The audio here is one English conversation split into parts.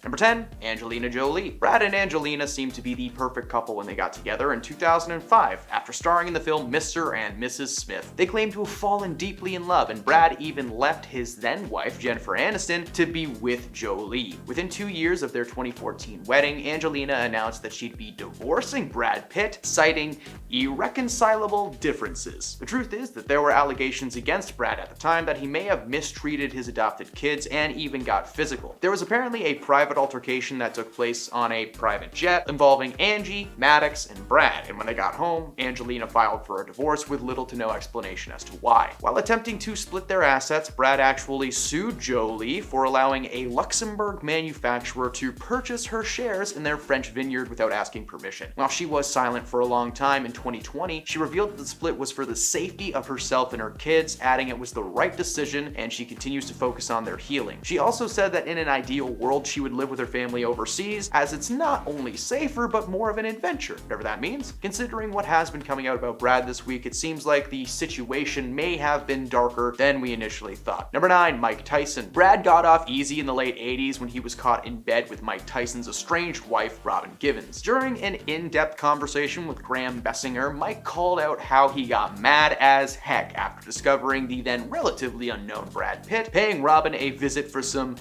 Number 10, Angelina Jolie. Brad and Angelina seemed to be the perfect couple when they got together in 2005 after starring in the film Mr. and Mrs. Smith. They claimed to have fallen deeply in love, and Brad even left his then wife, Jennifer Aniston, to be with Jolie. Within 2 years of their 2014 wedding, Angelina announced that she'd be divorcing Brad Pitt, citing irreconcilable differences. The truth is that there were allegations against Brad at the time that he may have mistreated his adopted kids and even got physical. There was apparently a private altercation that took place on a private jet involving Angie, Maddox, and Brad, and when they got home, Angelina filed for a divorce with little to no explanation as to why. While attempting to split their assets, Brad actually sued Jolie for allowing a Luxembourg manufacturer to purchase her shares in their French vineyard without asking permission. While she was silent for a long time, in 2020, she revealed that the split was for the safety of herself and her kids, adding it was the right decision and she continues to focus on their healing. She also said that in an ideal world, she would live with her family overseas, as it's not only safer, but more of an adventure, whatever that means. Considering what has been coming out about Brad this week, it seems like the situation may have been darker than we initially thought. Number 9, Mike Tyson. Brad got off easy in the late 80s when he was caught in bed with Mike Tyson's estranged wife, Robin Givens. During an in-depth conversation with Graham Bessinger, Mike called out how he got mad as heck after discovering the then relatively unknown Brad Pitt paying Robin a visit for some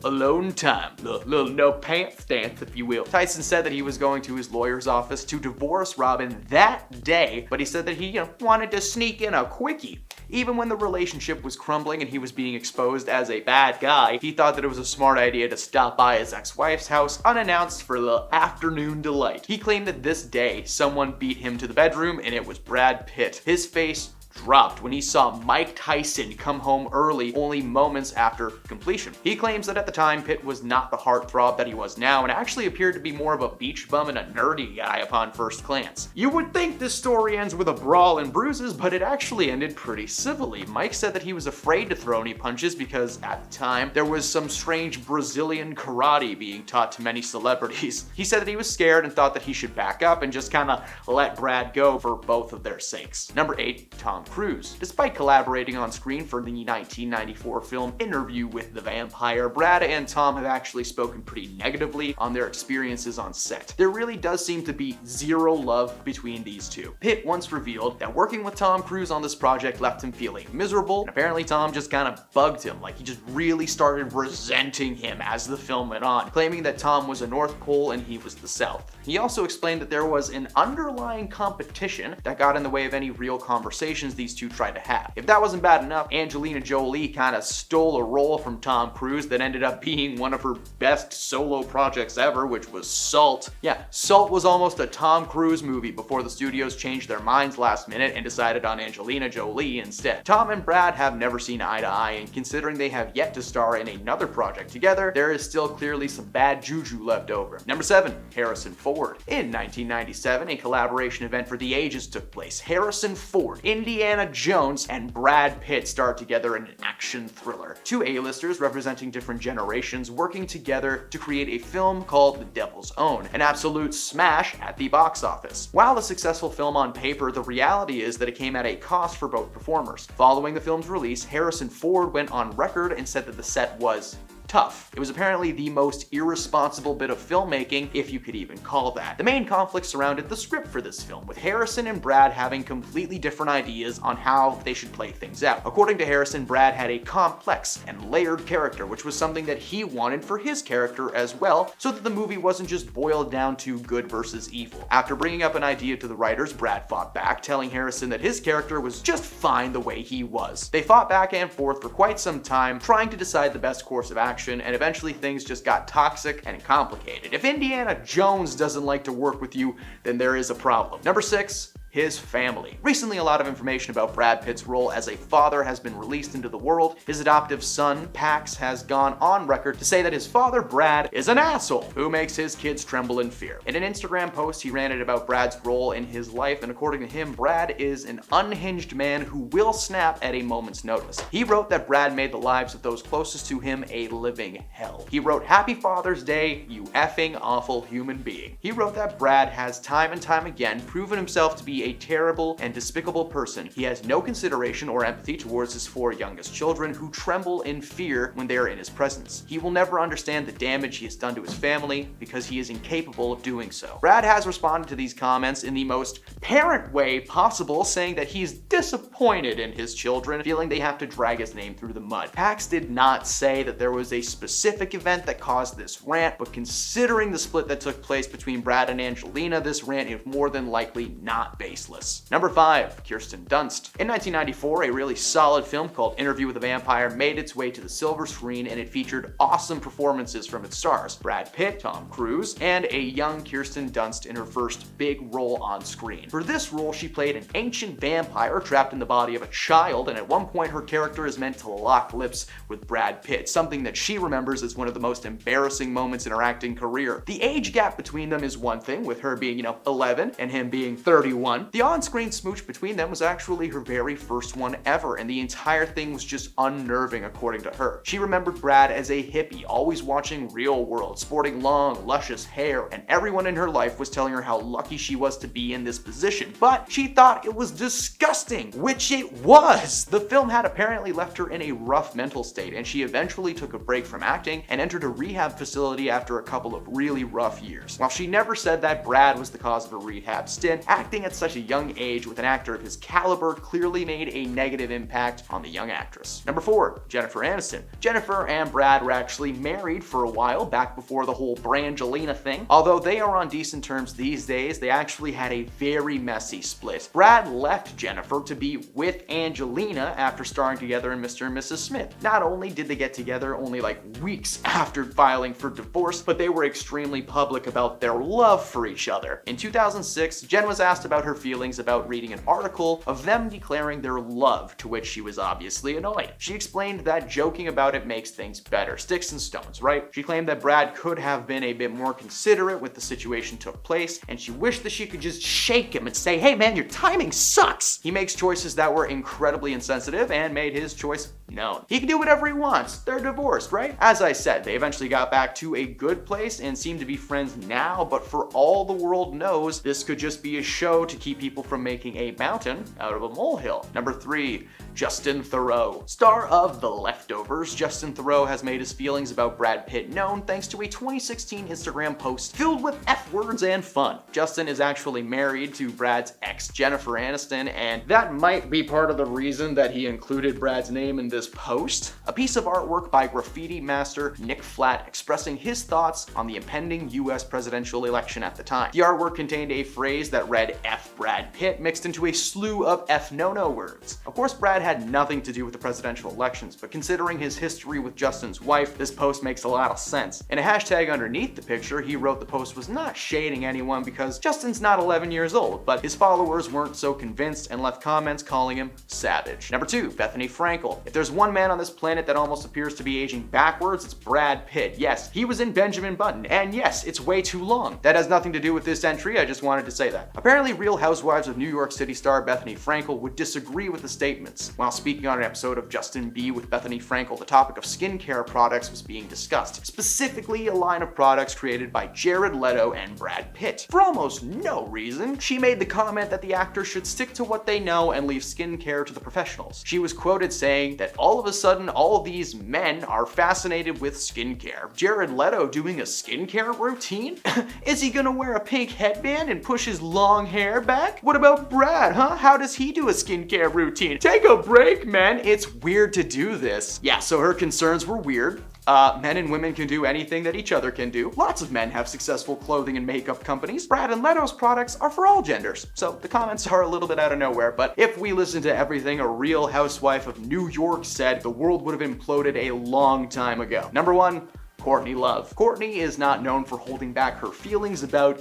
alone time, little no pants dance, if you will. Tyson said that he was going to his lawyer's office to divorce Robin that day, but he said that he, wanted to sneak in a quickie. Even when the relationship was crumbling and he was being exposed as a bad guy, he thought that it was a smart idea to stop by his ex-wife's house unannounced for the afternoon delight. He claimed that this day, someone beat him to the bedroom and it was Brad Pitt. His face dropped when he saw Mike Tyson come home early only moments after completion. He claims that at the time, Pitt was not the heartthrob that he was now and actually appeared to be more of a beach bum and a nerdy guy upon first glance. You would think this story ends with a brawl and bruises, but it actually ended pretty civilly. Mike said that he was afraid to throw any punches because at the time, there was some strange Brazilian karate being taught to many celebrities. He said that he was scared and thought that he should back up and just kind of let Brad go for both of their sakes. Number 8, Tom Cruise. Despite collaborating on screen for the 1994 film Interview with the Vampire, Brad and Tom have actually spoken pretty negatively on their experiences on set. There really does seem to be zero love between these two. Pitt once revealed that working with Tom Cruise on this project left him feeling miserable, and apparently Tom just kind of bugged him, like he just really started resenting him as the film went on, claiming that Tom was a North Pole and he was the South. He also explained that there was an underlying competition that got in the way of any real conversations these two tried to have. If that wasn't bad enough, Angelina Jolie kind of stole a role from Tom Cruise that ended up being one of her best solo projects ever, which was Salt. Yeah, Salt was almost a Tom Cruise movie before the studios changed their minds last minute and decided on Angelina Jolie instead. Tom and Brad have never seen eye to eye, and considering they have yet to star in another project together, there is still clearly some bad juju left over. Number 7, Harrison Ford. In 1997, a collaboration event for the ages took place. Harrison Ford, Indiana Jones, and Brad Pitt starred together in an action thriller. Two A-listers representing different generations working together to create a film called The Devil's Own, an absolute smash at the box office. While a successful film on paper, the reality is that it came at a cost for both performers. Following the film's release, Harrison Ford went on record and said that the set was tough. It was apparently the most irresponsible bit of filmmaking, if you could even call that. The main conflict surrounded the script for this film, with Harrison and Brad having completely different ideas on how they should play things out. According to Harrison, Brad had a complex and layered character, which was something that he wanted for his character as well, so that the movie wasn't just boiled down to good versus evil. After bringing up an idea to the writers, Brad fought back, telling Harrison that his character was just fine the way he was. They fought back and forth for quite some time, trying to decide the best course of action, and eventually things just got toxic and complicated. If Indiana Jones doesn't like to work with you, then there is a problem. Number 6, his family. Recently, a lot of information about Brad Pitt's role as a father has been released into the world. His adoptive son, Pax, has gone on record to say that his father, Brad, is an asshole who makes his kids tremble in fear. In an Instagram post, he ranted about Brad's role in his life, and according to him, Brad is an unhinged man who will snap at a moment's notice. He wrote that Brad made the lives of those closest to him a living hell. He wrote, "Happy Father's Day, you effing awful human being." He wrote that Brad has time and time again proven himself to be a terrible and despicable person. He has no consideration or empathy towards his 4 youngest children who tremble in fear when they are in his presence. He will never understand the damage he has done to his family because he is incapable of doing so. Brad has responded to these comments in the most parent way possible, saying that he's disappointed in his children, feeling they have to drag his name through the mud. Pax did not say that there was a specific event that caused this rant, but considering the split that took place between Brad and Angelina, this rant is more than likely not baseless. Number 5, Kirsten Dunst. In 1994, a really solid film called Interview with a Vampire made its way to the silver screen, and it featured awesome performances from its stars: Brad Pitt, Tom Cruise, and a young Kirsten Dunst in her first big role on screen. For this role, she played an ancient vampire trapped in the body of a child, and at one point her character is meant to lock lips with Brad Pitt, something that she remembers as one of the most embarrassing moments in her acting career. The age gap between them is one thing, with her being, 11 and him being 31. The on-screen smooch between them was actually her very first one ever, and the entire thing was just unnerving according to her. She remembered Brad as a hippie, always watching Real World, sporting long, luscious hair, and everyone in her life was telling her how lucky she was to be in this position, but she thought it was disgusting, which it was. The film had apparently left her in a rough mental state, and she eventually took a break from acting and entered a rehab facility after a couple of really rough years. While she never said that Brad was the cause of her rehab stint, acting at such a young age with an actor of his caliber clearly made a negative impact on the young actress. Number 4, Jennifer Aniston. Jennifer and Brad were actually married for a while back before the whole Brangelina thing. Although they are on decent terms these days, they actually had a very messy split. Brad left Jennifer to be with Angelina after starring together in Mr. and Mrs. Smith. Not only did they get together only weeks after filing for divorce, but they were extremely public about their love for each other. In 2006, Jen was asked about her feelings about reading an article of them declaring their love, to which she was obviously annoyed. She explained that joking about it makes things better. Sticks and stones, right? She claimed that Brad could have been a bit more considerate when the situation took place, and she wished that she could just shake him and say, "Hey man, your timing sucks." He makes choices that were incredibly insensitive and made his choice known. He can do whatever he wants. They're divorced, right? As I said, they eventually got back to a good place and seem to be friends now, but for all the world knows, this could just be a show to keep people from making a mountain out of a molehill. Number 3, Justin Theroux. Star of The Leftovers, Justin Theroux has made his feelings about Brad Pitt known thanks to a 2016 Instagram post filled with F-words and fun. Justin is actually married to Brad's ex, Jennifer Aniston, and that might be part of the reason that he included Brad's name in this post. A piece of artwork by graffiti master Nick Flat expressing his thoughts on the impending US presidential election at the time. The artwork contained a phrase that read F Brad Pitt mixed into a slew of F no-no words. Of course, Brad had nothing to do with the presidential elections, but considering his history with Justin's wife, this post makes a lot of sense. In a hashtag underneath the picture, he wrote the post was not shading anyone because Justin's not 11 years old, but his followers weren't so convinced and left comments calling him savage. Number 2, Bethany Frankel. If there's one man on this planet that almost appears to be aging backwards, it's Brad Pitt. Yes, he was in Benjamin Button, and yes, it's way too long. That has nothing to do with this entry, I just wanted to say that. Apparently, Real Housewives of New York City star Bethany Frankel would disagree with the statements. While speaking on an episode of Justin B with Bethany Frankel, the topic of skincare products was being discussed, specifically a line of products created by Jared Leto and Brad Pitt. For almost no reason, she made the comment that the actors should stick to what they know and leave skincare to the professionals. She was quoted saying that all of a sudden all these men are fascinated with skincare. Jared Leto doing a skincare routine? Is he gonna wear a pink headband and push his long hair back? What about Brad, huh? How does he do a skincare routine? Take a break, man. It's weird to do this. Yeah, so her concerns were weird. Men and women can do anything that each other can do. Lots of men have successful clothing and makeup companies. Brad and Leto's products are for all genders. So the comments are a little bit out of nowhere, but if we listen to everything a Real Housewife of New York said, the world would have imploded a long time ago. Number 1, Courtney Love. Courtney is not known for holding back her feelings about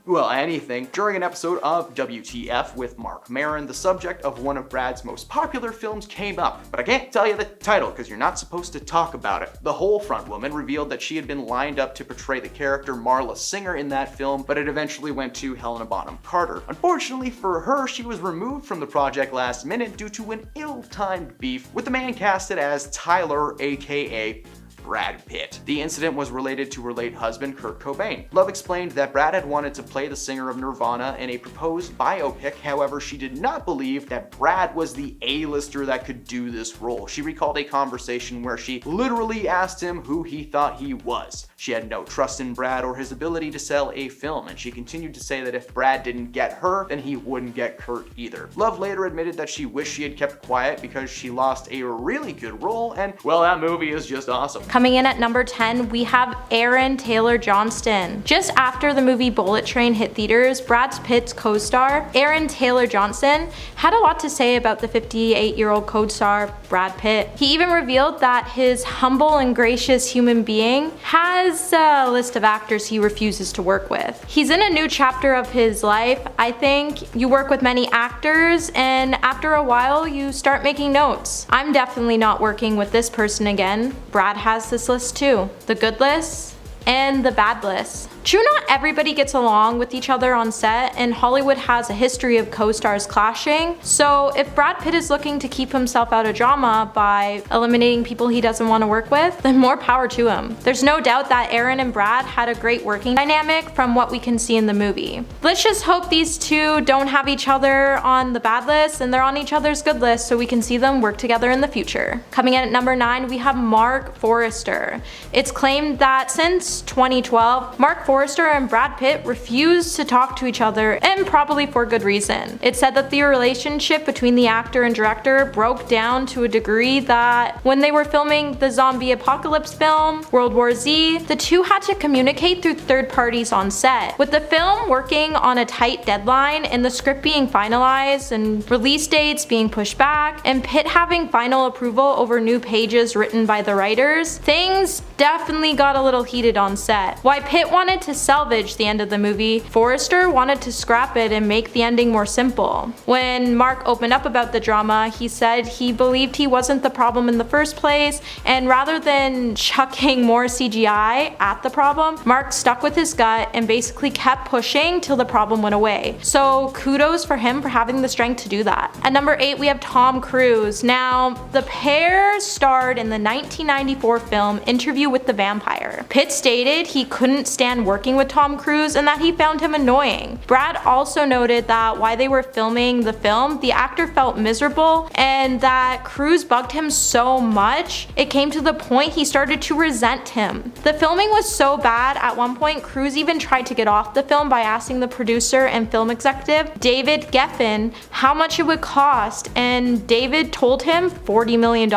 anything. During an episode of WTF with Mark Maron, the subject of one of Brad's most popular films came up, but I can't tell you the title because you're not supposed to talk about it. The whole front woman revealed that she had been lined up to portray the character Marla Singer in that film, but it eventually went to Helena Bonham Carter. Unfortunately for her, she was removed from the project last minute due to an ill-timed beef with the man casted as Tyler, aka Brad Pitt. The incident was related to her late husband Kurt Cobain. Love explained that Brad had wanted to play the singer of Nirvana in a proposed biopic, however she did not believe that Brad was the A-lister that could do this role. She recalled a conversation where she literally asked him who he thought he was. She had no trust in Brad or his ability to sell a film, and she continued to say that if Brad didn't get her, then he wouldn't get Kurt either. Love later admitted that she wished she had kept quiet because she lost a really good role, and well, that movie is just awesome. Coming in at number 10, we have Aaron Taylor Johnston. Just after the movie Bullet Train hit theaters, Brad Pitt's co-star, Aaron Taylor Johnston, had a lot to say about the 58-year-old co-star Brad Pitt. He even revealed that his humble and gracious human being has a list of actors he refuses to work with. He's in a new chapter of his life. I think you work with many actors, and after a while you start making notes. I'm definitely not working with this person again. Brad has this list too. The good list and the bad list. True, not everybody gets along with each other on set, and Hollywood has a history of co-stars clashing. So if Brad Pitt is looking to keep himself out of drama by eliminating people he doesn't want to work with, then more power to him. There's no doubt that Aaron and Brad had a great working dynamic from what we can see in the movie. Let's just hope these two don't have each other on the bad list and they're on each other's good list so we can see them work together in the future. Coming in at number 9, we have Mark Forrester. It's claimed that since 2012, Mark Forrester and Brad Pitt refused to talk to each other, and probably for good reason. It's said that the relationship between the actor and director broke down to a degree that when they were filming the zombie apocalypse film, World War Z, the two had to communicate through third parties on set. With the film working on a tight deadline and the script being finalized and release dates being pushed back, and Pitt having final approval over new pages written by the writers, things definitely got a little heated on set. While Pitt wanted to salvage the end of the movie, Forrester wanted to scrap it and make the ending more simple. When Mark opened up about the drama, he said he believed he wasn't the problem in the first place, and rather than chucking more CGI at the problem, Mark stuck with his gut and basically kept pushing till the problem went away. So kudos for him for having the strength to do that. At number 8, we have Tom Cruise. Now, the pair starred in the 1994 film Interview with the Vampire. Pitt stated he couldn't stand working with Tom Cruise and that he found him annoying. Brad also noted that while they were filming the film, the actor felt miserable and that Cruise bugged him so much, it came to the point he started to resent him. The filming was so bad, at one point Cruise even tried to get off the film by asking the producer and film executive, David Geffen, how much it would cost, and David told him $40 million.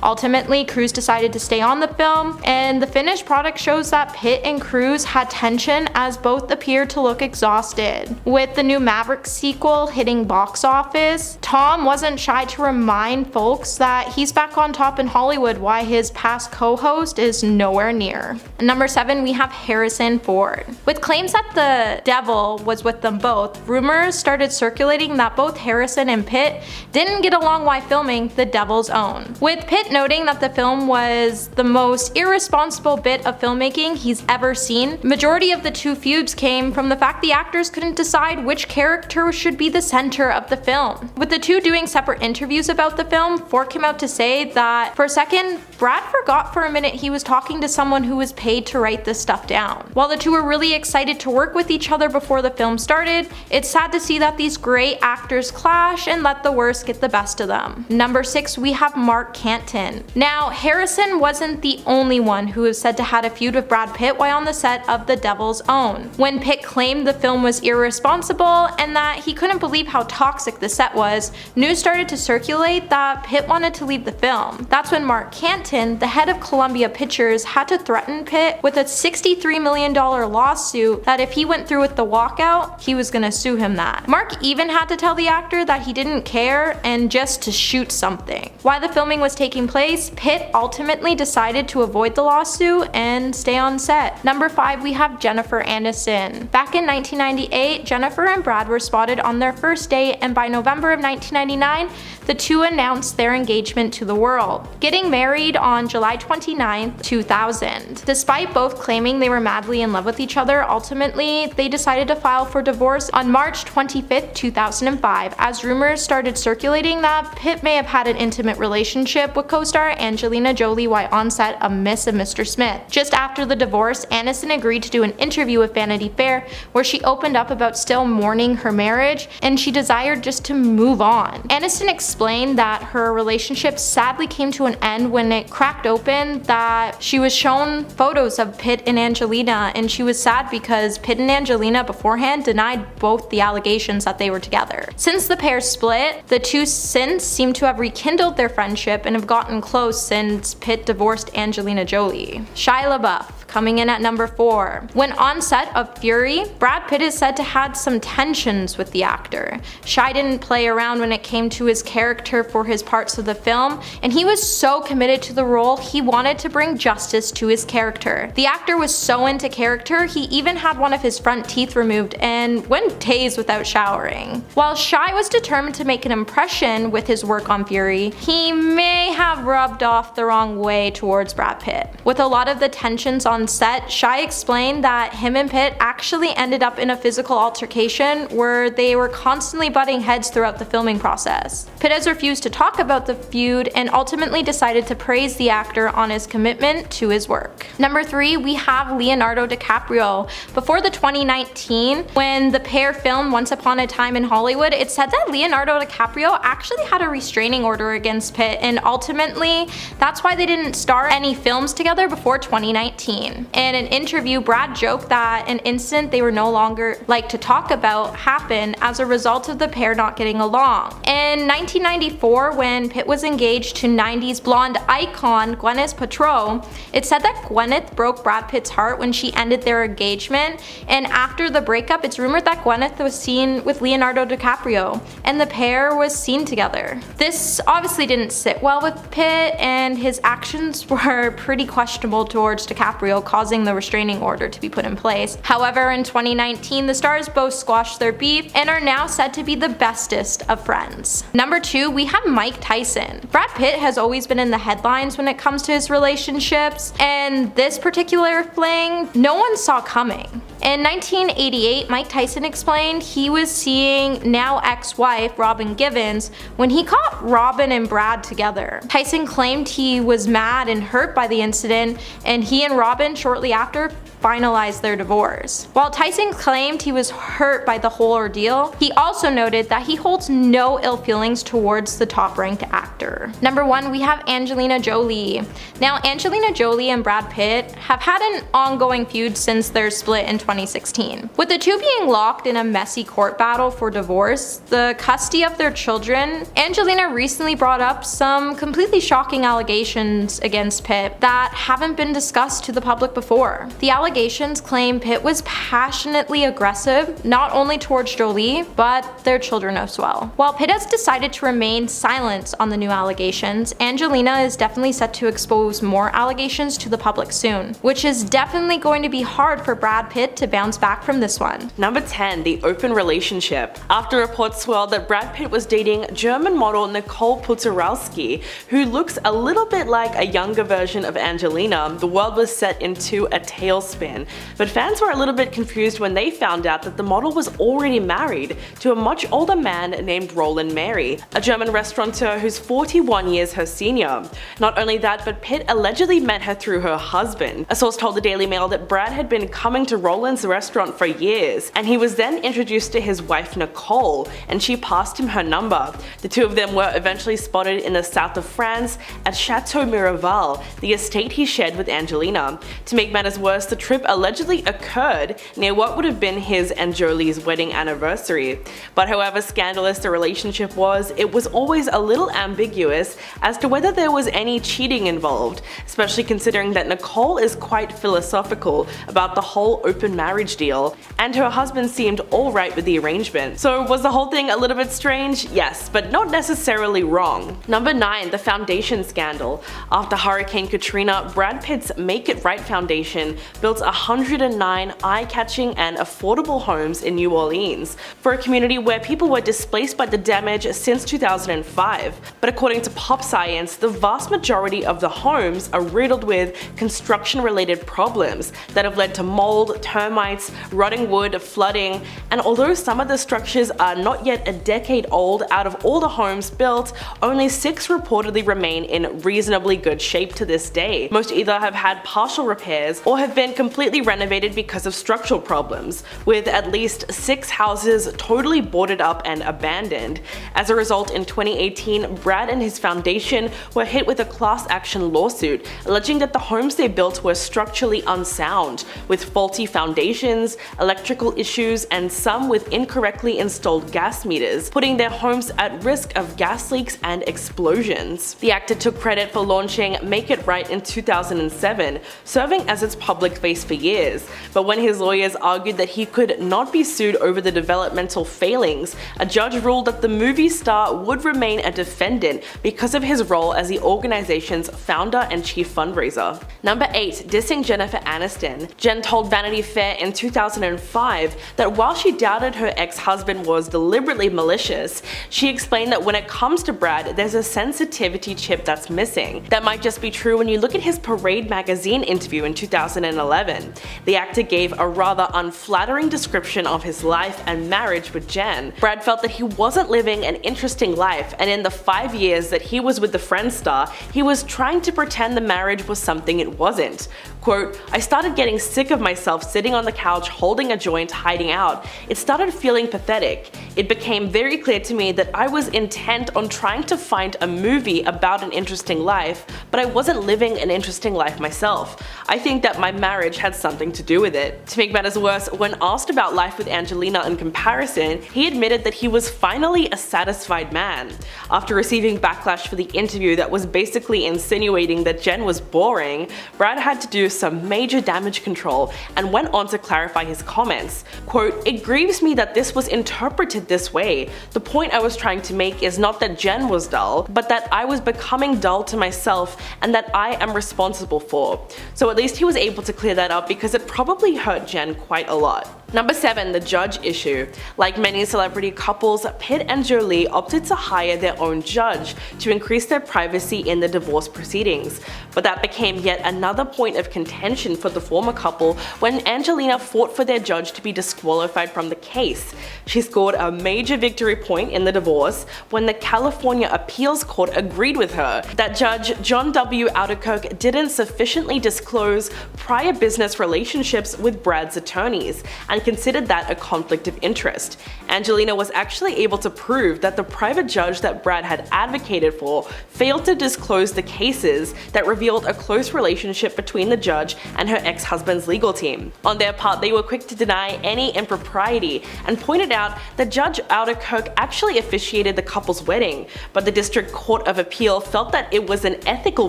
Ultimately, Cruise decided to stay on the film, and the finished product shows that Pitt and Cruise had tension as both appeared to look exhausted. With the new Maverick sequel hitting box office, Tom wasn't shy to remind folks that he's back on top in Hollywood while his past co-host is nowhere near. Number 7, we have Harrison Ford. With claims that the devil was with them both, rumors started circulating that both Harrison and Pitt didn't get along while filming The Devil's Own. With Pitt noting that the film was the most irresponsible bit of filmmaking he's ever seen, majority of the two feuds came from the fact the actors couldn't decide which character should be the center of the film. With the two doing separate interviews about the film, Ford came out to say that for a second, Brad forgot for a minute he was talking to someone who was paid to write this stuff down. While the two were really excited to work with each other before the film started, it's sad to see that these great actors clash and let the worst get the best of them. Number 6, we have Mark Canton. Now, Harrison wasn't the only one who is said to had a feud with Brad Pitt while on the set of The Devil's Own. When Pitt claimed the film was irresponsible and that he couldn't believe how toxic the set was, news started to circulate that Pitt wanted to leave the film. That's when Mark Canton, the head of Columbia Pictures, had to threaten Pitt with a $63 million lawsuit that if he went through with the walkout, he was gonna sue him that. Mark even had to tell the actor that he didn't care and just to shoot something. While the filming was taking place, Pitt ultimately decided to avoid the lawsuit and stay on set. Number 5, we have Jennifer Aniston. Back in 1998, Jennifer and Brad were spotted on their first date, and by November of 1999, the two announced their engagement to the world. Getting married on July 29, 2000. Despite both claiming they were madly in love with each other, ultimately they decided to file for divorce on March 25, 2005, as rumors started circulating that Pitt may have had an intimate relationship with co-star Angelina Jolie while on set of Miss and Mr. Smith. Just after the divorce, Aniston agreed to do an interview with Vanity Fair where she opened up about still mourning her marriage and she desired just to move on. Aniston explained that her relationship sadly came to an end when it cracked open that she was shown photos of Pitt and Angelina, and she was sad because Pitt and Angelina beforehand denied both the allegations that they were together. Since the pair split, the two since seem to have rekindled their friendship and have gotten close since Pitt divorced Angelina Jolie. Shia LaBeouf, coming in at number 4. When on set of Fury, Brad Pitt is said to have had some tensions with the actor. Shia didn't play around when it came to his character for his parts of the film, and he was so committed to the role he wanted to bring justice to his character. The actor was so into character, he even had one of his front teeth removed and went days without showering. While Shia was determined to make an impression with his work on Fury, he may have rubbed off the wrong way towards Brad Pitt. With a lot of the tensions on set, Shia explained that him and Pitt actually ended up in a physical altercation where they were constantly butting heads throughout the filming process. Pitt has refused to talk about the feud and ultimately decided to praise the actor on his commitment to his work. Number 3, we have Leonardo DiCaprio. Before the 2019, when the pair filmed Once Upon a Time in Hollywood, it said that Leonardo DiCaprio actually had a restraining order against Pitt, and ultimately that's why they didn't star any films together before 2019. In an interview, Brad joked that an incident they were no longer like to talk about happened as a result of the pair not getting along. In 1994, when Pitt was engaged to 90s blonde icon Gwyneth Paltrow, it said that Gwyneth broke Brad Pitt's heart when she ended their engagement, and after the breakup, it's rumored that Gwyneth was seen with Leonardo DiCaprio, and the pair was seen together. This obviously didn't sit well with Pitt, and his actions were pretty questionable towards DiCaprio, causing the restraining order to be put in place. However, in 2019, the stars both squashed their beef and are now said to be the bestest of friends. Number 2, we have Mike Tyson. Brad Pitt has always been in the headlines when it comes to his relationships, and this particular fling, no one saw coming. In 1988, Mike Tyson explained he was seeing now ex-wife Robin Givens when he caught Robin and Brad together. Tyson claimed he was mad and hurt by the incident, and he and Robin shortly after finalized their divorce. While Tyson claimed he was hurt by the whole ordeal, he also noted that he holds no ill feelings towards the top-ranked actor. Number 1, we have Angelina Jolie. Now, Angelina Jolie and Brad Pitt have had an ongoing feud since their split in 2016. With the two being locked in a messy court battle for divorce, the custody of their children, Angelina recently brought up some completely shocking allegations against Pitt that haven't been discussed to the public before. The allegations claim Pitt was passionately aggressive, not only towards Jolie, but their children as well. While Pitt has decided to remain silent on the new allegations, Angelina is definitely set to expose more allegations to the public soon, which is definitely going to be hard for Brad Pitt to bounce back from this one. Number 10, the open relationship. After reports swirled that Brad Pitt was dating German model Nicole Putarowski, who looks a little bit like a younger version of Angelina, the world was set into a tailspin. But fans were a little bit confused when they found out that the model was already married to a much older man named Roland Mary, a German restaurateur who's 41 years her senior. Not only that, but Pitt allegedly met her through her husband. A source told the Daily Mail that Brad had been coming to Roland's restaurant for years, and he was then introduced to his wife Nicole, and she passed him her number. The two of them were eventually spotted in the south of France at Chateau Miraval, the estate he shared with Angelina. To make matters worse, the trip allegedly occurred near what would have been his and Jolie's wedding anniversary. But however scandalous the relationship was, it was always a little ambiguous as to whether there was any cheating involved, especially considering that Nicole is quite philosophical about the whole open marriage deal, and her husband seemed alright with the arrangement. So was the whole thing a little bit strange? Yes, but not necessarily wrong. Number 9, the foundation scandal. After Hurricane Katrina, Brad Pitt's Make It Right Foundation built built 109 eye-catching and affordable homes in New Orleans for a community where people were displaced by the damage since 2005. But according to Pop Science, the vast majority of the homes are riddled with construction-related problems that have led to mold, termites, rotting wood, flooding, and although some of the structures are not yet a decade old, out of all the homes built, only 6 reportedly remain in reasonably good shape to this day. Most either have had partial repairs or have been completely renovated because of structural problems, with at least 6 houses totally boarded up and abandoned. As a result, in 2018, Brad and his foundation were hit with a class action lawsuit alleging that the homes they built were structurally unsound, with faulty foundations, electrical issues, and some with incorrectly installed gas meters, putting their homes at risk of gas leaks and explosions. The actor took credit for launching Make It Right in 2007, serving as its public face for years, but when his lawyers argued that he could not be sued over the developmental failings, a judge ruled that the movie star would remain a defendant because of his role as the organization's founder and chief fundraiser. Number 8. Dissing Jennifer Aniston. Jen told Vanity Fair in 2005 that while she doubted her ex-husband was deliberately malicious, she explained that when it comes to Brad, there's a sensitivity chip that's missing. That might just be true when you look at his Parade magazine interview in 2011. The actor gave a rather unflattering description of his life and marriage with Jen. Brad felt that he wasn't living an interesting life, and in the 5 years that he was with the Friends star, he was trying to pretend the marriage was something it wasn't. Quote, "I started getting sick of myself sitting on the couch holding a joint hiding out. It started feeling pathetic. It became very clear to me that I was intent on trying to find a movie about an interesting life, but I wasn't living an interesting life myself. I think that my marriage had something to do with it." To make matters worse, when asked about life with Angelina in comparison, he admitted that he was finally a satisfied man. After receiving backlash for the interview that was basically insinuating that Jen was boring, Brad had to do some major damage control and went on to clarify his comments. Quote, "It grieves me that this was interpreted this way. The point I was trying to make is not that Jen was dull, but that I was becoming dull to myself and that I am responsible for." So at least he was able to clear that up because it probably hurt Jen quite a lot. Number 7. The judge issue. Like many celebrity couples, Pitt and Jolie opted to hire their own judge to increase their privacy in the divorce proceedings. But that became yet another point of contention for the former couple when Angelina fought for their judge to be disqualified from the case. She scored a major victory point in the divorce when the California Appeals Court agreed with her that Judge John W. Alderkirk didn't sufficiently disclose prior business relationships with Brad's attorneys and considered that a conflict of interest. Angelina was actually able to prove that the private judge that Brad had advocated for failed to disclose the cases that revealed a close relationship between the judge and her ex-husband's legal team. On their part, they were quick to deny any impropriety and pointed out that Judge Alderkirk actually officiated the couple's wedding, but the District Court of Appeal felt that it was an ethical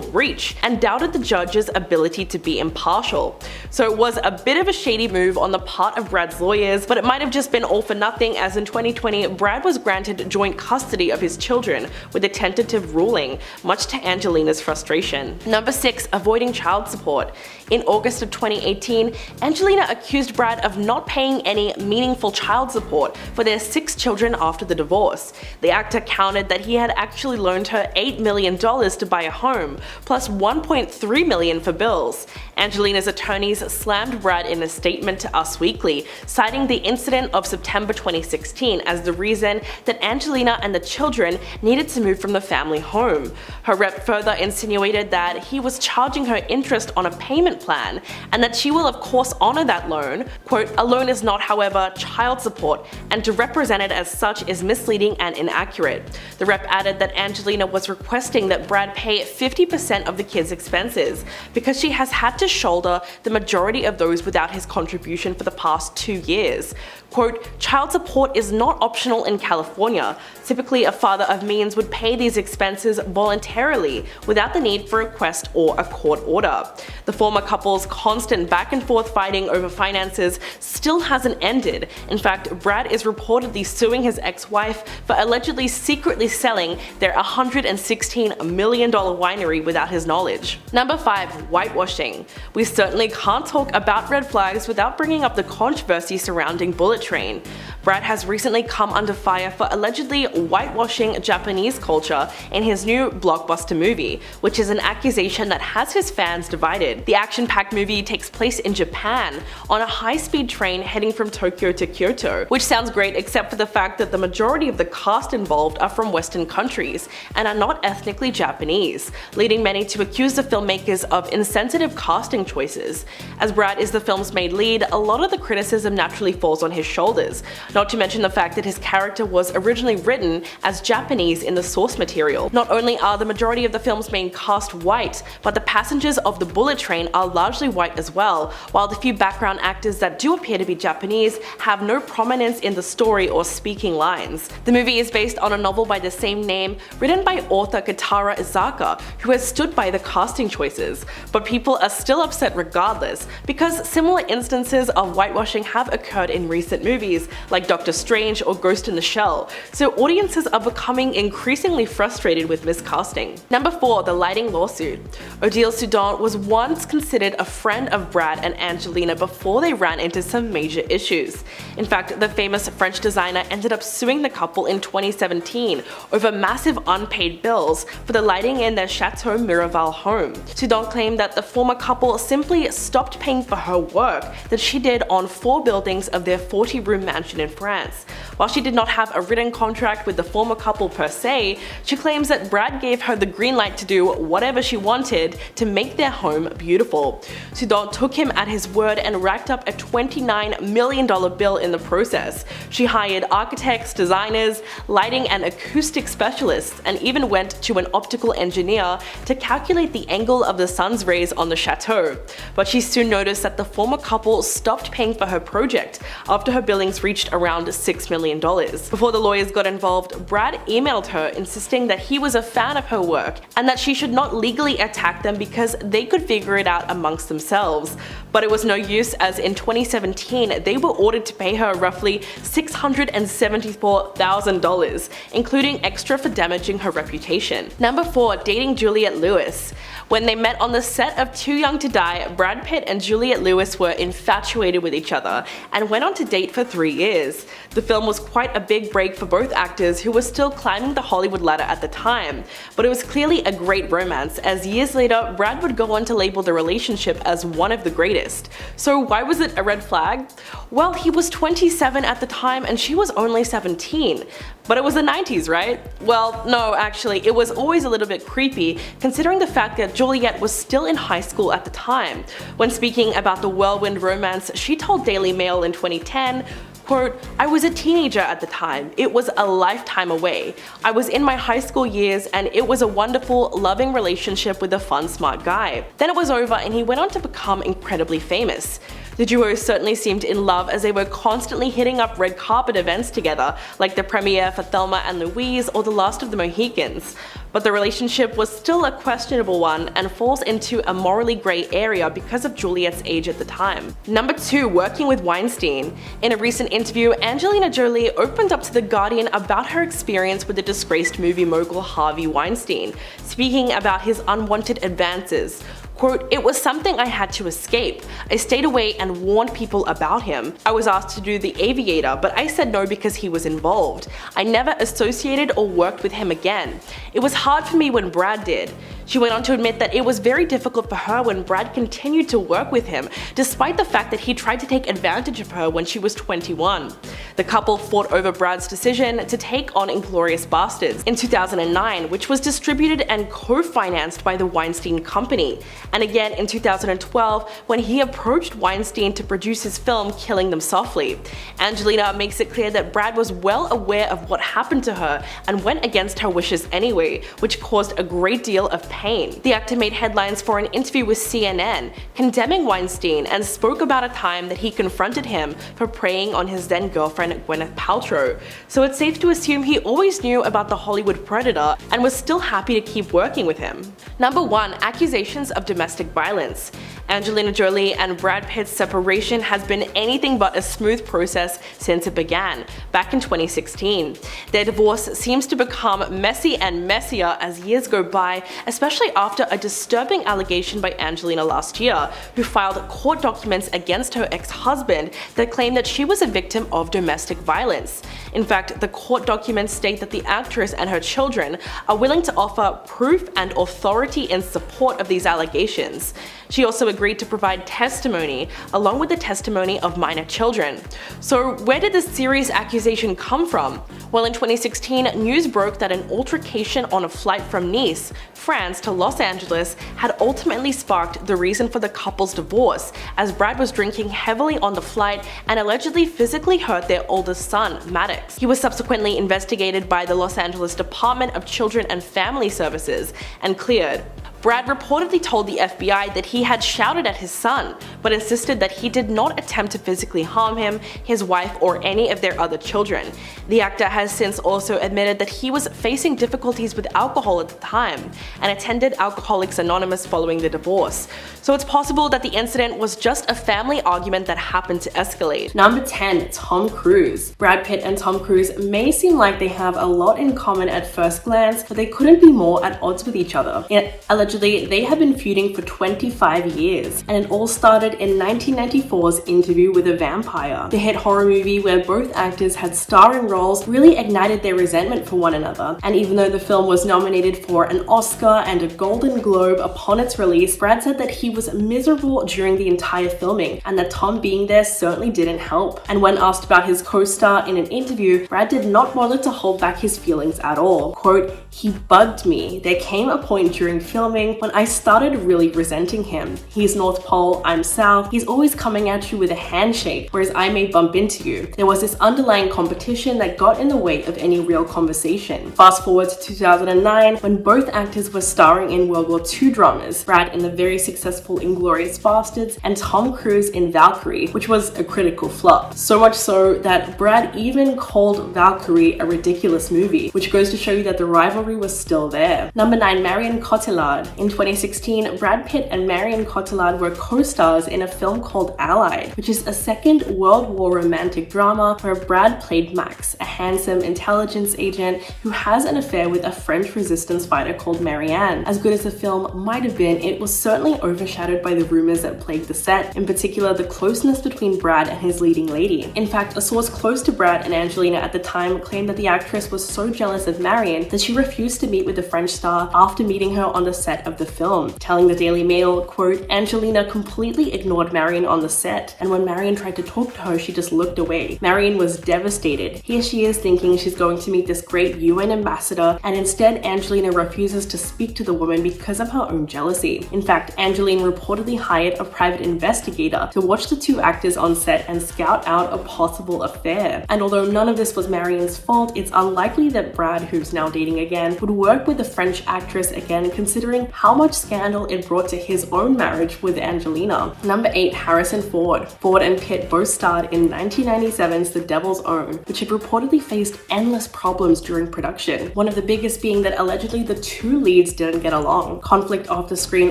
breach and doubted the judge's ability to be impartial. So it was a bit of a shady move on the part of Brad's lawyers, but it might have just been all for nothing, as in 2020, Brad was granted joint custody of his children with a tentative ruling, much to Angelina's frustration. Number 6. Avoiding child support. In August of 2018, Angelina accused Brad of not paying any meaningful child support for their 6 children after the divorce. The actor countered that he had actually loaned her $8 million to buy a home, plus $1.3 million for bills. Angelina's attorneys slammed Brad in a statement to Us Weekly, citing the incident of September 2016 as the reason that Angelina and the children needed to move from the family home. Her rep further insinuated that he was charging her interest on a payment plan, and that she will of course honor that loan. Quote, "A loan is not, however, child support, and to represent it as such is misleading and inaccurate." The rep added that Angelina was requesting that Brad pay 50% of the kids' expenses, because she has had to shoulder the majority of those without his contribution for the past 2 years. Quote, "Child support is not optional in California. Typically, a father of means would pay these expenses voluntarily without the need for a request or a court order." The former former couple's constant back and forth fighting over finances still hasn't ended. In fact, Brad is reportedly suing his ex-wife for allegedly secretly selling their $116 million winery without his knowledge. Number 5. Whitewashing. We certainly can't talk about red flags without bringing up the controversy surrounding Bullet Train. Brad has recently come under fire for allegedly whitewashing Japanese culture in his new blockbuster movie, which is an accusation that has his fans divided. The action-packed movie takes place in Japan on a high-speed train heading from Tokyo to Kyoto, which sounds great except for the fact that the majority of the cast involved are from Western countries and are not ethnically Japanese, leading many to accuse the filmmakers of insensitive casting choices. As Brad is the film's main lead, a lot of the criticism naturally falls on his shoulders, not to mention the fact that his character was originally written as Japanese in the source material. Not only are the majority of the film's main cast white, but the passengers of the Bullet Train are largely white as well, while the few background actors that do appear to be Japanese have no prominence in the story or speaking lines. The movie is based on a novel by the same name, written by author Katara Izaka, who has stood by the casting choices, but people are still upset regardless, because similar instances of whitewashing have occurred in recent movies, like Doctor Strange or Ghost in the Shell, so audiences are becoming increasingly frustrated with miscasting. Number 4. The lighting lawsuit. Odile Soudan was once considered a friend of Brad and Angelina before they ran into some major issues. In fact, the famous French designer ended up suing the couple in 2017 over massive unpaid bills for the lighting in their Chateau Miraval home. Soudan claimed that the former couple simply stopped paying for her work that she did on 4 buildings of their 40-room mansion in France. While she did not have a written contract with the former couple per se, she claims that Brad gave her the green light to do whatever she wanted to make their home beautiful. Soudan took him at his word and racked up a $29 million bill in the process. She hired architects, designers, lighting and acoustic specialists, and even went to an optical engineer to calculate the angle of the sun's rays on the chateau. But she soon noticed that the former couple stopped paying for her project after her billings reached around $6 million. Before the lawyers got involved, Brad emailed her insisting that he was a fan of her work and that she should not legally attack them because they could figure it out amongst themselves. But it was no use, as in 2017 they were ordered to pay her roughly $674,000, including extra for damaging her reputation. Number 4. Dating Juliette Lewis. When they met on the set of Too Young to Die, Brad Pitt and Juliette Lewis were infatuated with each other and went on to date for 3 years. The film was quite a big break for both actors, who were still climbing the Hollywood ladder at the time, but it was clearly a great romance, as years later Brad would go on to label the relationship as one of the greatest. So why was it a red flag? Well, he was 27 at the time and she was only 17. But it was the 90s, right? Well, no, actually, it was always a little bit creepy, considering the fact that Juliette was still in high school at the time. When speaking about the whirlwind romance, she told Daily Mail in 2010, quote, "I was a teenager at the time. It was a lifetime away. I was in my high school years and it was a wonderful, loving relationship with a fun, smart guy. Then it was over and he went on to become incredibly famous. The duo certainly seemed in love, as they were constantly hitting up red carpet events together, like the premiere for Thelma and Louise or The Last of the Mohicans. But the relationship was still a questionable one and falls into a morally grey area because of Juliette's age at the time. Number 2. Working with Weinstein. In a recent interview, Angelina Jolie opened up to The Guardian about her experience with the disgraced movie mogul Harvey Weinstein, speaking about his unwanted advances. Quote, "It was something I had to escape. I stayed away and warned people about him. I was asked to do The Aviator, but I said no because he was involved. I never associated or worked with him again. It was hard for me when Brad did." She went on to admit that it was very difficult for her when Brad continued to work with him, despite the fact that he tried to take advantage of her when she was 21. The couple fought over Brad's decision to take on Inglourious Basterds in 2009, which was distributed and co-financed by the Weinstein Company, and again in 2012 when he approached Weinstein to produce his film Killing Them Softly. Angelina makes it clear that Brad was well aware of what happened to her and went against her wishes anyway, which caused a great deal of pain. The actor made headlines for an interview with CNN, condemning Weinstein, and spoke about a time that he confronted him for preying on his then girlfriend Gwyneth Paltrow. So it's safe to assume he always knew about the Hollywood predator and was still happy to keep working with him. Number 1. Accusations of domestic violence. Angelina Jolie and Brad Pitt's separation has been anything but a smooth process since it began, back in 2016. Their divorce seems to become messy and messier as years go by, especially after a disturbing allegation by Angelina last year, who filed court documents against her ex-husband that claimed that she was a victim of domestic violence. In fact, the court documents state that the actress and her children are willing to offer proof and authority in support of these allegations. She also agreed to provide testimony, along with the testimony of minor children. So where did this serious accusation come from? Well, in 2016, news broke that an altercation on a flight from Nice, France to Los Angeles had ultimately sparked the reason for the couple's divorce, as Brad was drinking heavily on the flight and allegedly physically hurt their oldest son, Maddox. He was subsequently investigated by the Los Angeles Department of Children and Family Services and cleared. Brad reportedly told the FBI that he had shouted at his son, but insisted that he did not attempt to physically harm him, his wife, or any of their other children. The actor has since also admitted that he was facing difficulties with alcohol at the time and attended Alcoholics Anonymous following the divorce. So it's possible that the incident was just a family argument that happened to escalate. Number 10. Tom Cruise. Brad Pitt and Tom Cruise may seem like they have a lot in common at first glance, but they couldn't be more at odds with each other. Allegedly, they have been feuding for 25 years, and it all started in 1994's Interview with a Vampire. The hit horror movie where both actors had starring roles really ignited their resentment for one another, and even though the film was nominated for an Oscar and a Golden Globe upon its release, Brad said that he was miserable during the entire filming, and that Tom being there certainly didn't help. And when asked about his co-star in an interview, Brad did not bother to hold back his feelings at all. Quote, "He bugged me. There came a point during filming when I started really resenting him. He's North Pole, I'm South. He's always coming at you with a handshake, whereas I may bump into you. There was this underlying competition that got in the way of any real conversation." Fast forward to 2009, when both actors were starring in World War II dramas, Brad in the very successful Inglourious Basterds and Tom Cruise in Valkyrie, which was a critical flop. So much so that Brad even called Valkyrie a ridiculous movie, which goes to show you that the rivalry was still there. Number 9. Marion Cotillard. In 2016, Brad Pitt and Marion Cotillard were co-stars in a film called Allied, which is a Second World War romantic drama where Brad played Max, a handsome intelligence agent who has an affair with a French resistance fighter called Marianne. As good as the film might have been, it was certainly overshadowed by the rumors that plagued the set, in particular the closeness between Brad and his leading lady. In fact, a source close to Brad and Angelina at the time claimed that the actress was so jealous of Marion that she refused to meet with the French star after meeting her on the set of the film, telling the Daily Mail, quote, "Angelina completely ignored Marion on the set, and when Marion tried to talk to her, she just looked away. Marion was devastated. Here she is thinking she's going to meet this great UN ambassador, and instead Angelina refuses to speak to the woman because of her own jealousy." In fact, Angelina reportedly hired a private investigator to watch the two actors on set and scout out a possible affair. And although none of this was Marion's fault, it's unlikely that Brad, who's now dating again, would work with the French actress again, considering how much scandal it brought to his own marriage with Angelina. Number 8. Harrison Ford. Ford and Pitt both starred in 1997's The Devil's Own, which had reportedly faced endless problems during production, one of the biggest being that allegedly the two leads didn't get along. Conflict off the screen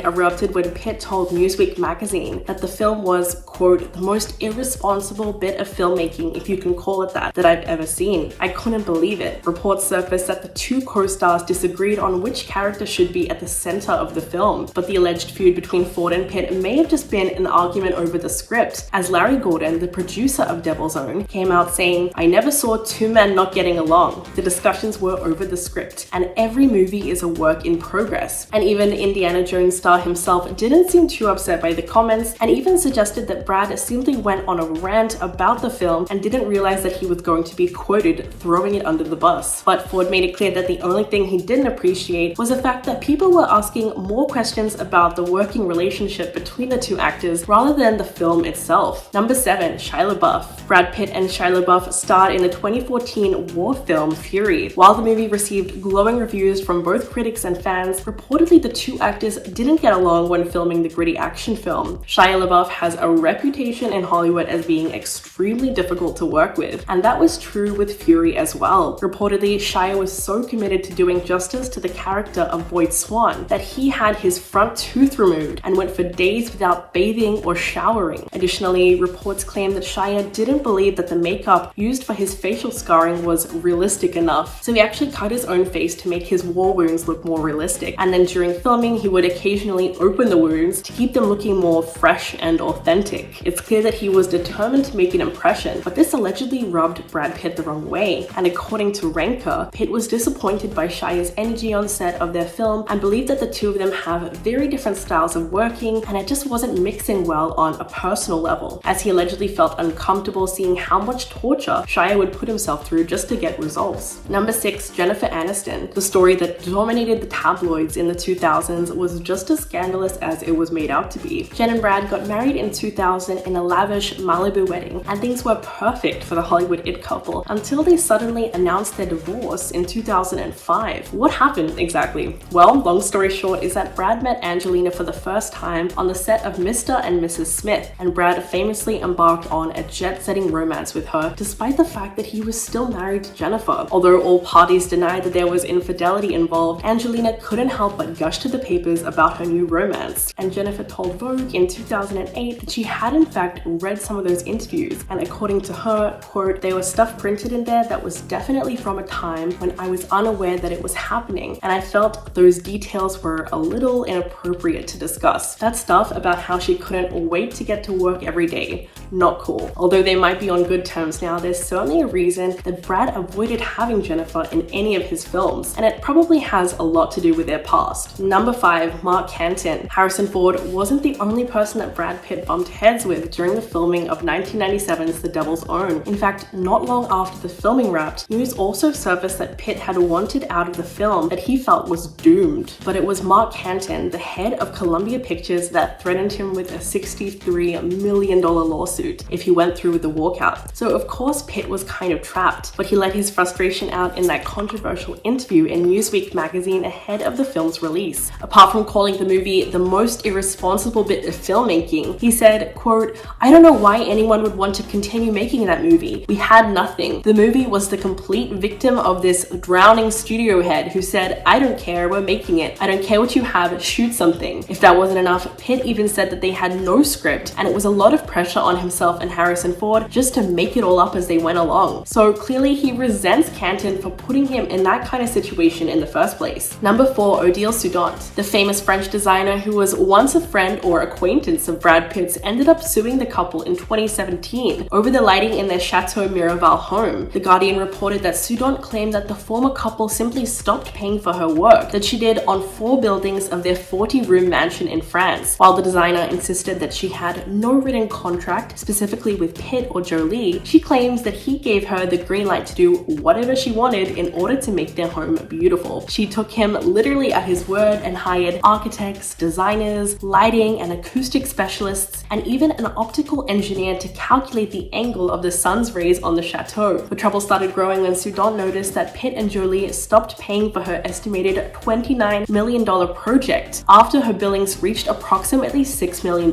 erupted when Pitt told Newsweek magazine that the film was, quote, "the most irresponsible bit of filmmaking, if you can call it that I've ever seen. I couldn't believe it." Reports surfaced that the two co-stars disagreed on which character should be at the center of the film, but the alleged feud between Ford and Pitt may have just been an argument over the script, as Larry Gordon, the producer of Devil's Own, came out saying, "I never saw two men not getting along. The discussions were over the script, and every movie is a work in progress." And even Indiana Jones star himself didn't seem too upset by the comments, and even suggested that Brad simply went on a rant about the film and didn't realize that he was going to be quoted throwing it under the bus. But Ford made it clear that the only thing he didn't appreciate was the fact that people were asking more questions about the working relationship between the two actors rather than the film itself. Number 7. Shia LaBeouf. Brad Pitt and Shia LaBeouf starred in the 2014 war film Fury. While the movie received glowing reviews from both critics and fans, reportedly the two actors didn't get along when filming the gritty action film. Shia LaBeouf has a reputation in Hollywood as being extremely difficult to work with, and that was true with Fury as well. Reportedly, Shia was so committed to doing justice to the character of Boyd Swan that he had his front tooth removed and went for days without bathing or showering. Additionally, reports claim that Shia didn't believe that the makeup used for his facial scarring was realistic enough, so he actually cut his own face to make his war wounds look more realistic, and then during filming he would occasionally open the wounds to keep them looking more fresh and authentic. It's clear that he was determined to make an impression, but this allegedly rubbed Brad Pitt the wrong way, and according to Ranker, Pitt was disappointed by Shia's energy on set of their film and believed that the two of them have very different styles of working and it just wasn't mixing well on a personal level, as he allegedly felt uncomfortable seeing how much torture Shia would put himself through just to get results. Number 6. Jennifer Aniston. The story that dominated the tabloids in the 2000s was just as scandalous as it was made out to be. Jen and Brad got married in 2000 in a lavish Malibu wedding, and things were perfect for the Hollywood it couple until they suddenly announced their divorce in 2005. What happened exactly? Well, long story short is that Brad met Angelina for the first time on the set of Mr. and Mrs. Smith, and Brad famously embarked on a jet-setting romance with her despite the fact that he was still married to Jennifer. Although all parties denied that there was infidelity involved, Angelina couldn't help but gush to the papers about her new romance, and Jennifer told Vogue in 2008 that she had in fact read some of those interviews, and according to her, quote, "There was stuff printed in there that was definitely from a time when I was unaware that it was happening, and I felt those details were a little inappropriate to discuss. That stuff about how she couldn't wait to get to work every day. Not cool." Although they might be on good terms now, there's certainly a reason that Brad avoided having Jennifer in any of his films, and it probably has a lot to do with their past. Number 5. Mark Canton. Harrison Ford wasn't the only person that Brad Pitt bumped heads with during the filming of 1997's The Devil's Own. In fact, not long after the filming wrapped, news also surfaced that Pitt had wanted out of the film that he felt was doomed. But it was Mark Canton, the head of Columbia Pictures, that threatened him with a $63 million lawsuit if he went through with the walkout. So of course Pitt was kind of trapped, but he let his frustration out in that controversial interview in Newsweek magazine ahead of the film's release. Apart from calling the movie the most irresponsible bit of filmmaking, he said, quote, "I don't know why anyone would want to continue making that movie. We had nothing. The movie was the complete victim of this drowning studio head who said, 'I don't care, we're making it. I don't care what you have, shoot something.'" If that wasn't enough, Pitt even said that they had no script, and it was a lot of pressure on himself and Harrison Ford just to make it all up as they went along. So clearly he resents Canton for putting him in that kind of situation in the first place. Number 4. Odile Soudant. The famous French designer who was once a friend or acquaintance of Brad Pitt's ended up suing the couple in 2017 over the lighting in their Chateau Miraval home. The Guardian reported that Soudant claimed that the former couple simply stopped paying for her work that she did on 4 buildings of their 40-room mansion in France, while the designer insisted that she had no written contract specifically with Pitt or Jolie. She claims that he gave her the green light to do whatever she wanted in order to make their home beautiful. She took him literally at his word and hired architects, designers, lighting and acoustic specialists, and even an optical engineer to calculate the angle of the sun's rays on the chateau. The trouble started growing when Soudant noticed that Pitt and Jolie stopped paying for her estimated $29 million project after her billings reached approximately $6 million,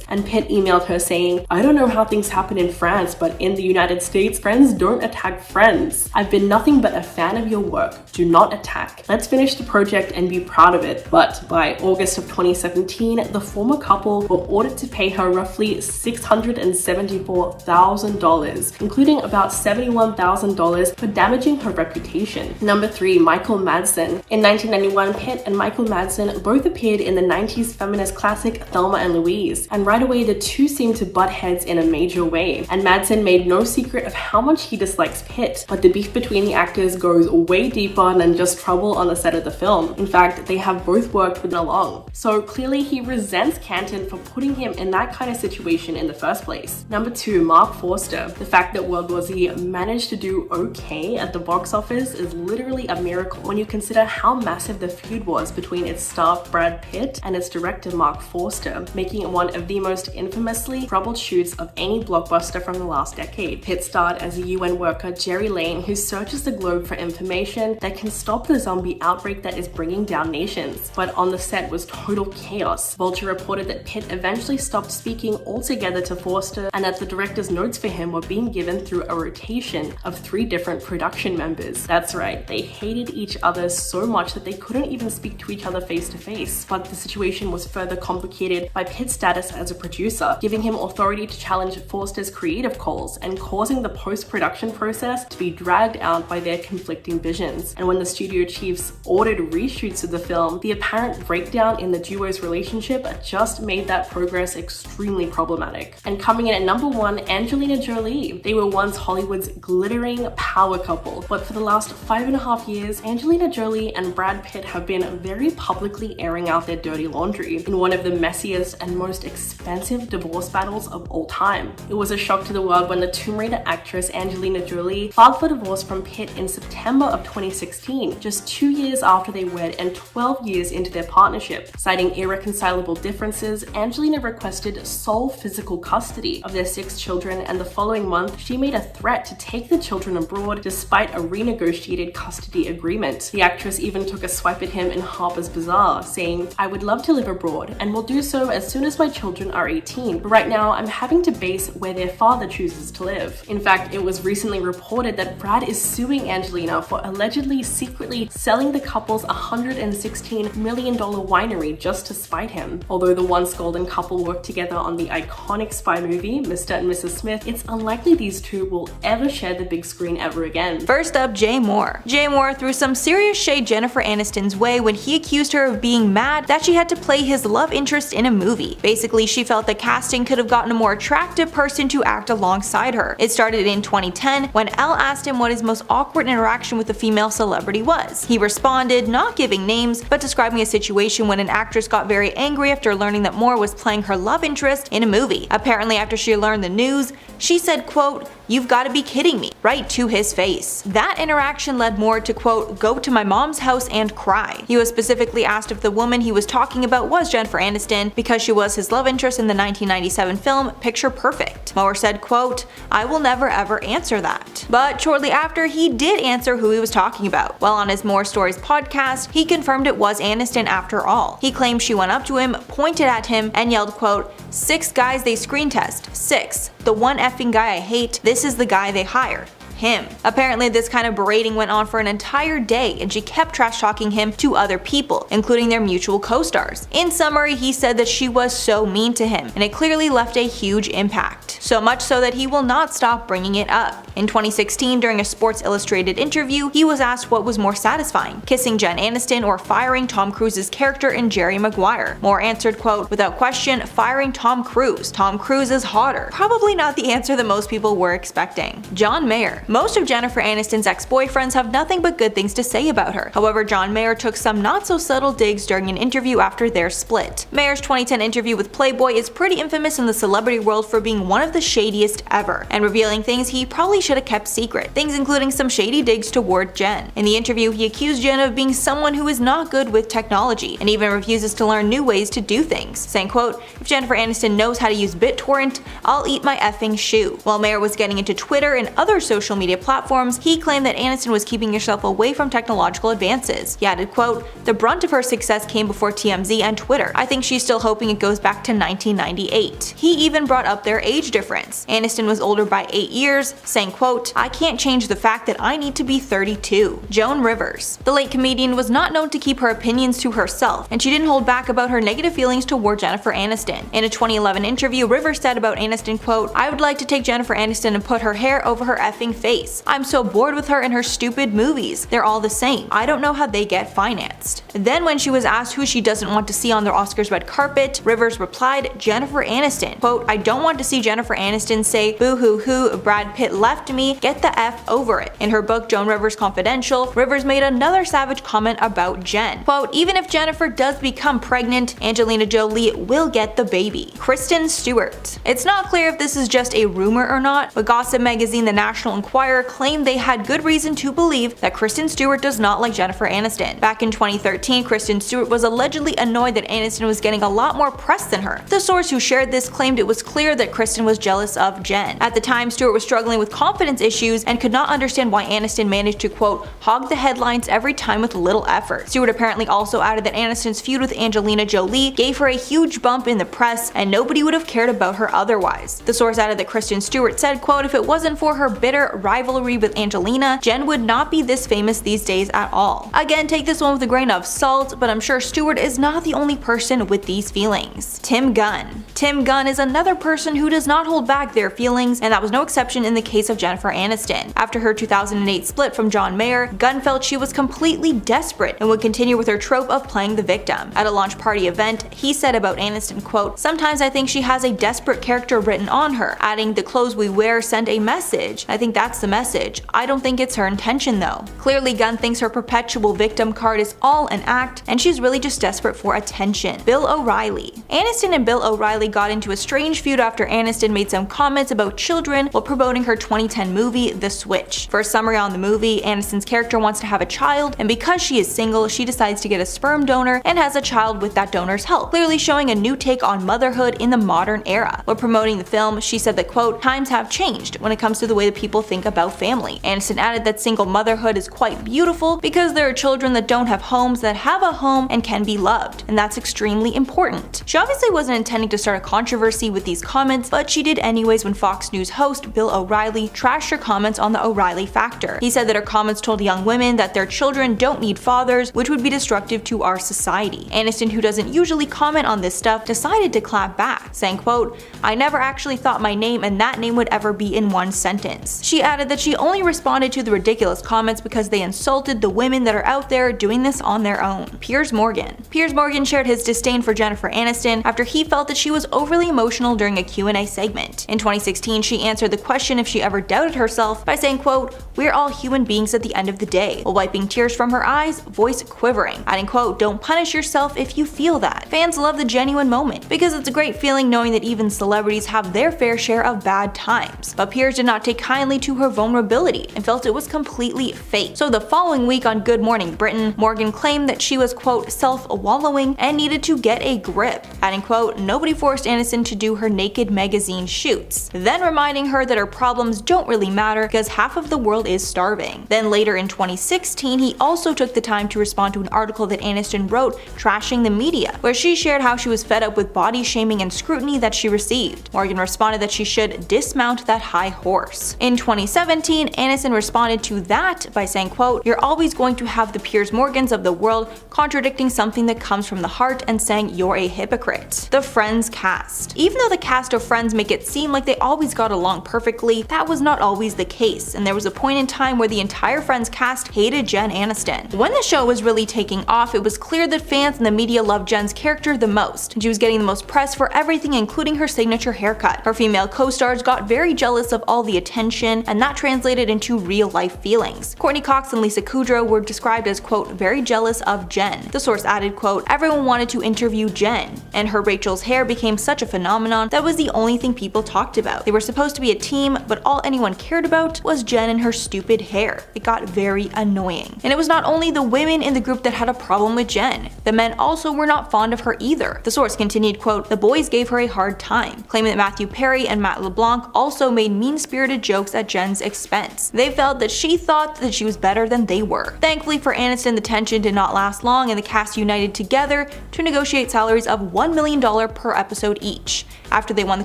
and Pitt emailed her saying, "I don't know how things happen in France, but in the United States, friends don't attack friends. I've been nothing but a fan of your work. Do not attack. Let's finish the project and be proud of it." But by August of 2017, the former couple were ordered to pay her roughly $674,000, including about $71,000 for damaging her reputation. Number 3. Michael Madsen. In 1991, Pitt and Michael Madsen both appeared in the 90s feminist classic Thelma and Louise, and right away the two seemed to butt heads heads in a major way, and Madsen made no secret of how much he dislikes Pitt. But the beef between the actors goes way deeper than just trouble on the set of the film. In fact, they have both worked with along. So clearly he resents Canton for putting him in that kind of situation in the first place. Number 2, Mark Forster. The fact that World War Z managed to do okay at the box office is literally a miracle when you consider how massive the feud was between its star Brad Pitt and its director Mark Forster, making it one of the most infamously troubleshoots of any blockbuster from the last decade. Pitt starred as a UN worker, Jerry Lane, who searches the globe for information that can stop the zombie outbreak that is bringing down nations. But on the set was total chaos. Vulture reported that Pitt eventually stopped speaking altogether to Forster, and that the director's notes for him were being given through a rotation of 3 different production members. That's right, they hated each other so much that they couldn't even speak to each other face to face. But the situation was further complicated by Pitt's status as a producer, giving him authority to challenge Forster's creative calls and causing the post-production process to be dragged out by their conflicting visions. And when the studio chiefs ordered reshoots of the film, the apparent breakdown in the duo's relationship just made that progress extremely problematic. And coming in at number 1, Angelina Jolie. They were once Hollywood's glittering power couple, but for the last 5.5 years, Angelina Jolie and Brad Pitt have been very publicly airing out their dirty laundry in one of the messiest and most expensive divorce battles of all time. It was a shock to the world when the Tomb Raider actress Angelina Jolie filed for divorce from Pitt in September of 2016, just 2 years after they wed and 12 years into their partnership. Citing irreconcilable differences, Angelina requested sole physical custody of their 6 children, and the following month, she made a threat to take the children abroad despite a renegotiated custody agreement. The actress even took a swipe at him in Harper's Bazaar, saying, "I would love to live abroad and will do so as soon as my children are 18, but right now I'm having to base where their father chooses to live." In fact, it was recently reported that Brad is suing Angelina for allegedly secretly selling the couple's $116 million winery just to spite him. Although the once golden couple worked together on the iconic spy movie, Mr. and Mrs. Smith, it's unlikely these two will ever share the big screen ever again. First up, Jay Moore. Jay Moore threw some serious shade Jennifer Aniston's way when he accused her of being mad that she had to play his love interest in a movie. Basically, she felt the casting could have gotten a more attractive person to act alongside her. It started in 2010 when Elle asked him what his most awkward interaction with a female celebrity was. He responded, not giving names, but describing a situation when an actress got very angry after learning that Moore was playing her love interest in a movie. Apparently, after she learned the news, she said, quote, "You've got to be kidding me," right to his face. That interaction led Moore to, quote, "go to my mom's house and cry." He was specifically asked if the woman he was talking about was Jennifer Aniston because she was his love interest in the 1997 film Picture Perfect. Moore said, quote, "I will never ever answer that." But shortly after, he did answer who he was talking about. While on his More Stories podcast, he confirmed it was Aniston after all. He claimed she went up to him, pointed at him, and yelled, quote, "6 guys they screen test. 6. The one effing guy I hate, this is the guy they hire. Him." Apparently, this kind of berating went on for an entire day, and she kept trash talking him to other people, including their mutual co-stars. In summary, he said that she was so mean to him, and it clearly left a huge impact. So much so that he will not stop bringing it up. In 2016, during a Sports Illustrated interview, he was asked what was more satisfying, kissing Jen Aniston or firing Tom Cruise's character in Jerry Maguire. Moore answered, quote, "Without question, firing Tom Cruise. Tom Cruise is hotter." Probably not the answer that most people were expecting. John Mayer. Most of Jennifer Aniston's ex-boyfriends have nothing but good things to say about her. However, John Mayer took some not-so-subtle digs during an interview after their split. Mayer's 2010 interview with Playboy is pretty infamous in the celebrity world for being one of the shadiest ever, and revealing things he probably should have kept secret, things including some shady digs toward Jen. In the interview, he accused Jen of being someone who is not good with technology, and even refuses to learn new ways to do things, saying, quote, "If Jennifer Aniston knows how to use BitTorrent, I'll eat my effing shoe." While Mayer was getting into Twitter and other social media platforms, he claimed that Aniston was keeping herself away from technological advances. He added, quote, "The brunt of her success came before TMZ and Twitter. I think she's still hoping it goes back to 1998. He even brought up their age difference. Aniston was older by 8 years, saying, quote, "I can't change the fact that I need to be 32. Joan Rivers. The late comedian was not known to keep her opinions to herself, and she didn't hold back about her negative feelings toward Jennifer Aniston. In a 2011 interview, Rivers said about Aniston, quote, "I would like to take Jennifer Aniston and put her hair over her effing face. I'm so bored with her and her stupid movies. They're all the same. I don't know how they get financed. Then when she was asked who she doesn't want to see on their Oscars red carpet, Rivers replied, Jennifer Aniston. Quote, I don't want to see Jennifer Aniston say, boo hoo hoo, Brad Pitt left me, get the F over it. In her book Joan Rivers Confidential, Rivers made another savage comment about Jen. Quote, even if Jennifer does become pregnant, Angelina Jolie will get the baby. Kristen Stewart. It's not clear if this is just a rumor or not, but gossip magazine The National Enquirer claimed they had good reason to believe that Kristen Stewart does not like Jennifer Aniston. Back in 2013, Kristen Stewart was allegedly annoyed that Aniston was getting a lot more press than her. The source who shared this claimed it was clear that Kristen was jealous of Jen. At the time, Stewart was struggling with confidence issues and could not understand why Aniston managed to, quote, hog the headlines every time with little effort. Stewart apparently also added that Aniston's feud with Angelina Jolie gave her a huge bump in the press and nobody would have cared about her otherwise. The source added that Kristen Stewart said, quote, if it wasn't for her bitter rivalry with Angelina, Jen would not be this famous these days at all. Again, take this one with a grain of salt, but I'm sure Stewart is not the only person with these feelings. Tim Gunn. Tim Gunn is another person who does not hold back their feelings, and that was no exception in the case of Jennifer Aniston. After her 2008 split from John Mayer, Gunn felt she was completely desperate and would continue with her trope of playing the victim. At a launch party event, he said about Aniston, quote, sometimes I think she has a desperate character written on her, adding the clothes we wear send a message. I think that's the message. I don't think it's her intention though. Clearly Gunn thinks her perpetual victim card is all an act, and she's really just desperate for attention. Bill O'Reilly. Aniston and Bill O'Reilly got into a strange feud after Aniston made some comments about children while promoting her 2010 movie, The Switch. For a summary on the movie, Aniston's character wants to have a child, and because she is single, she decides to get a sperm donor and has a child with that donor's help, clearly showing a new take on motherhood in the modern era. While promoting the film, she said that, quote, times have changed when it comes to the way that people think about family. Aniston added that single motherhood is quite beautiful because there are children that don't have homes that have a home and can be loved, and that's extremely important. She obviously wasn't intending to start a controversy with these comments, but she did anyways when Fox News host Bill O'Reilly trashed her comments on the O'Reilly factor. He said that her comments told young women that their children don't need fathers, which would be destructive to our society. Aniston, who doesn't usually comment on this stuff, decided to clap back, saying, quote, I never actually thought my name and that name would ever be in one sentence. She added that she only responded to the ridiculous comments because they insulted the women that are out there doing this on their own. Piers Morgan. Piers Morgan shared his disdain for Jennifer Aniston after he felt that she was overly emotional during a Q&A segment. In 2016, she answered the question if she ever doubted herself by saying, quote, we're all human beings at the end of the day, while wiping tears from her eyes, voice quivering, adding, quote, don't punish yourself if you feel that. Fans love the genuine moment because it's a great feeling knowing that even celebrities have their fair share of bad times. But Piers did not take kindly to her vulnerability and felt it was completely fake. So the following week on Good Morning Britain, Morgan claimed that she was, quote, self-wallowing and needed to get a grip, adding, quote, nobody forced Aniston to do her naked magazine shoots, then reminding her that her problems don't really matter because half of the world is starving. Then later in 2016, he also took the time to respond to an article that Aniston wrote trashing the media, where she shared how she was fed up with body shaming and scrutiny that she received. Morgan responded that she should dismount that high horse. In 2017, Aniston responded to that by saying, quote, you're always going to have the Piers Morgans of the world contradicting something that comes from the heart and saying you're a hypocrite. The Friends cast. Even though the cast of Friends make it seem like they always got along perfectly, that was not always the case, and there was a point in time where the entire Friends cast hated Jen Aniston. When the show was really taking off, it was clear that fans and the media loved Jen's character the most, and she was getting the most press for everything including her signature haircut. Her female co-stars got very jealous of all the attention, and that translated into real-life feelings. Courtney Cox and Lisa Kudrow were described as, quote, very jealous of Jen. The source added, quote, everyone wanted to interview Jen, and her Rachel's hair became such a phenomenon that was the only thing people talked about. They were supposed to be a team, but all anyone cared about was Jen and her stupid hair. It got very annoying. And it was not only the women in the group that had a problem with Jen. The men also were not fond of her either. The source continued, quote, the boys gave her a hard time, claiming that Matthew Perry and Matt LeBlanc also made mean-spirited jokes at Jen's expense. They felt that she thought that she was better than they were. Thankfully for Aniston, the tension did not last long and the cast united together to negotiate salaries of $1 million per episode each. After they won the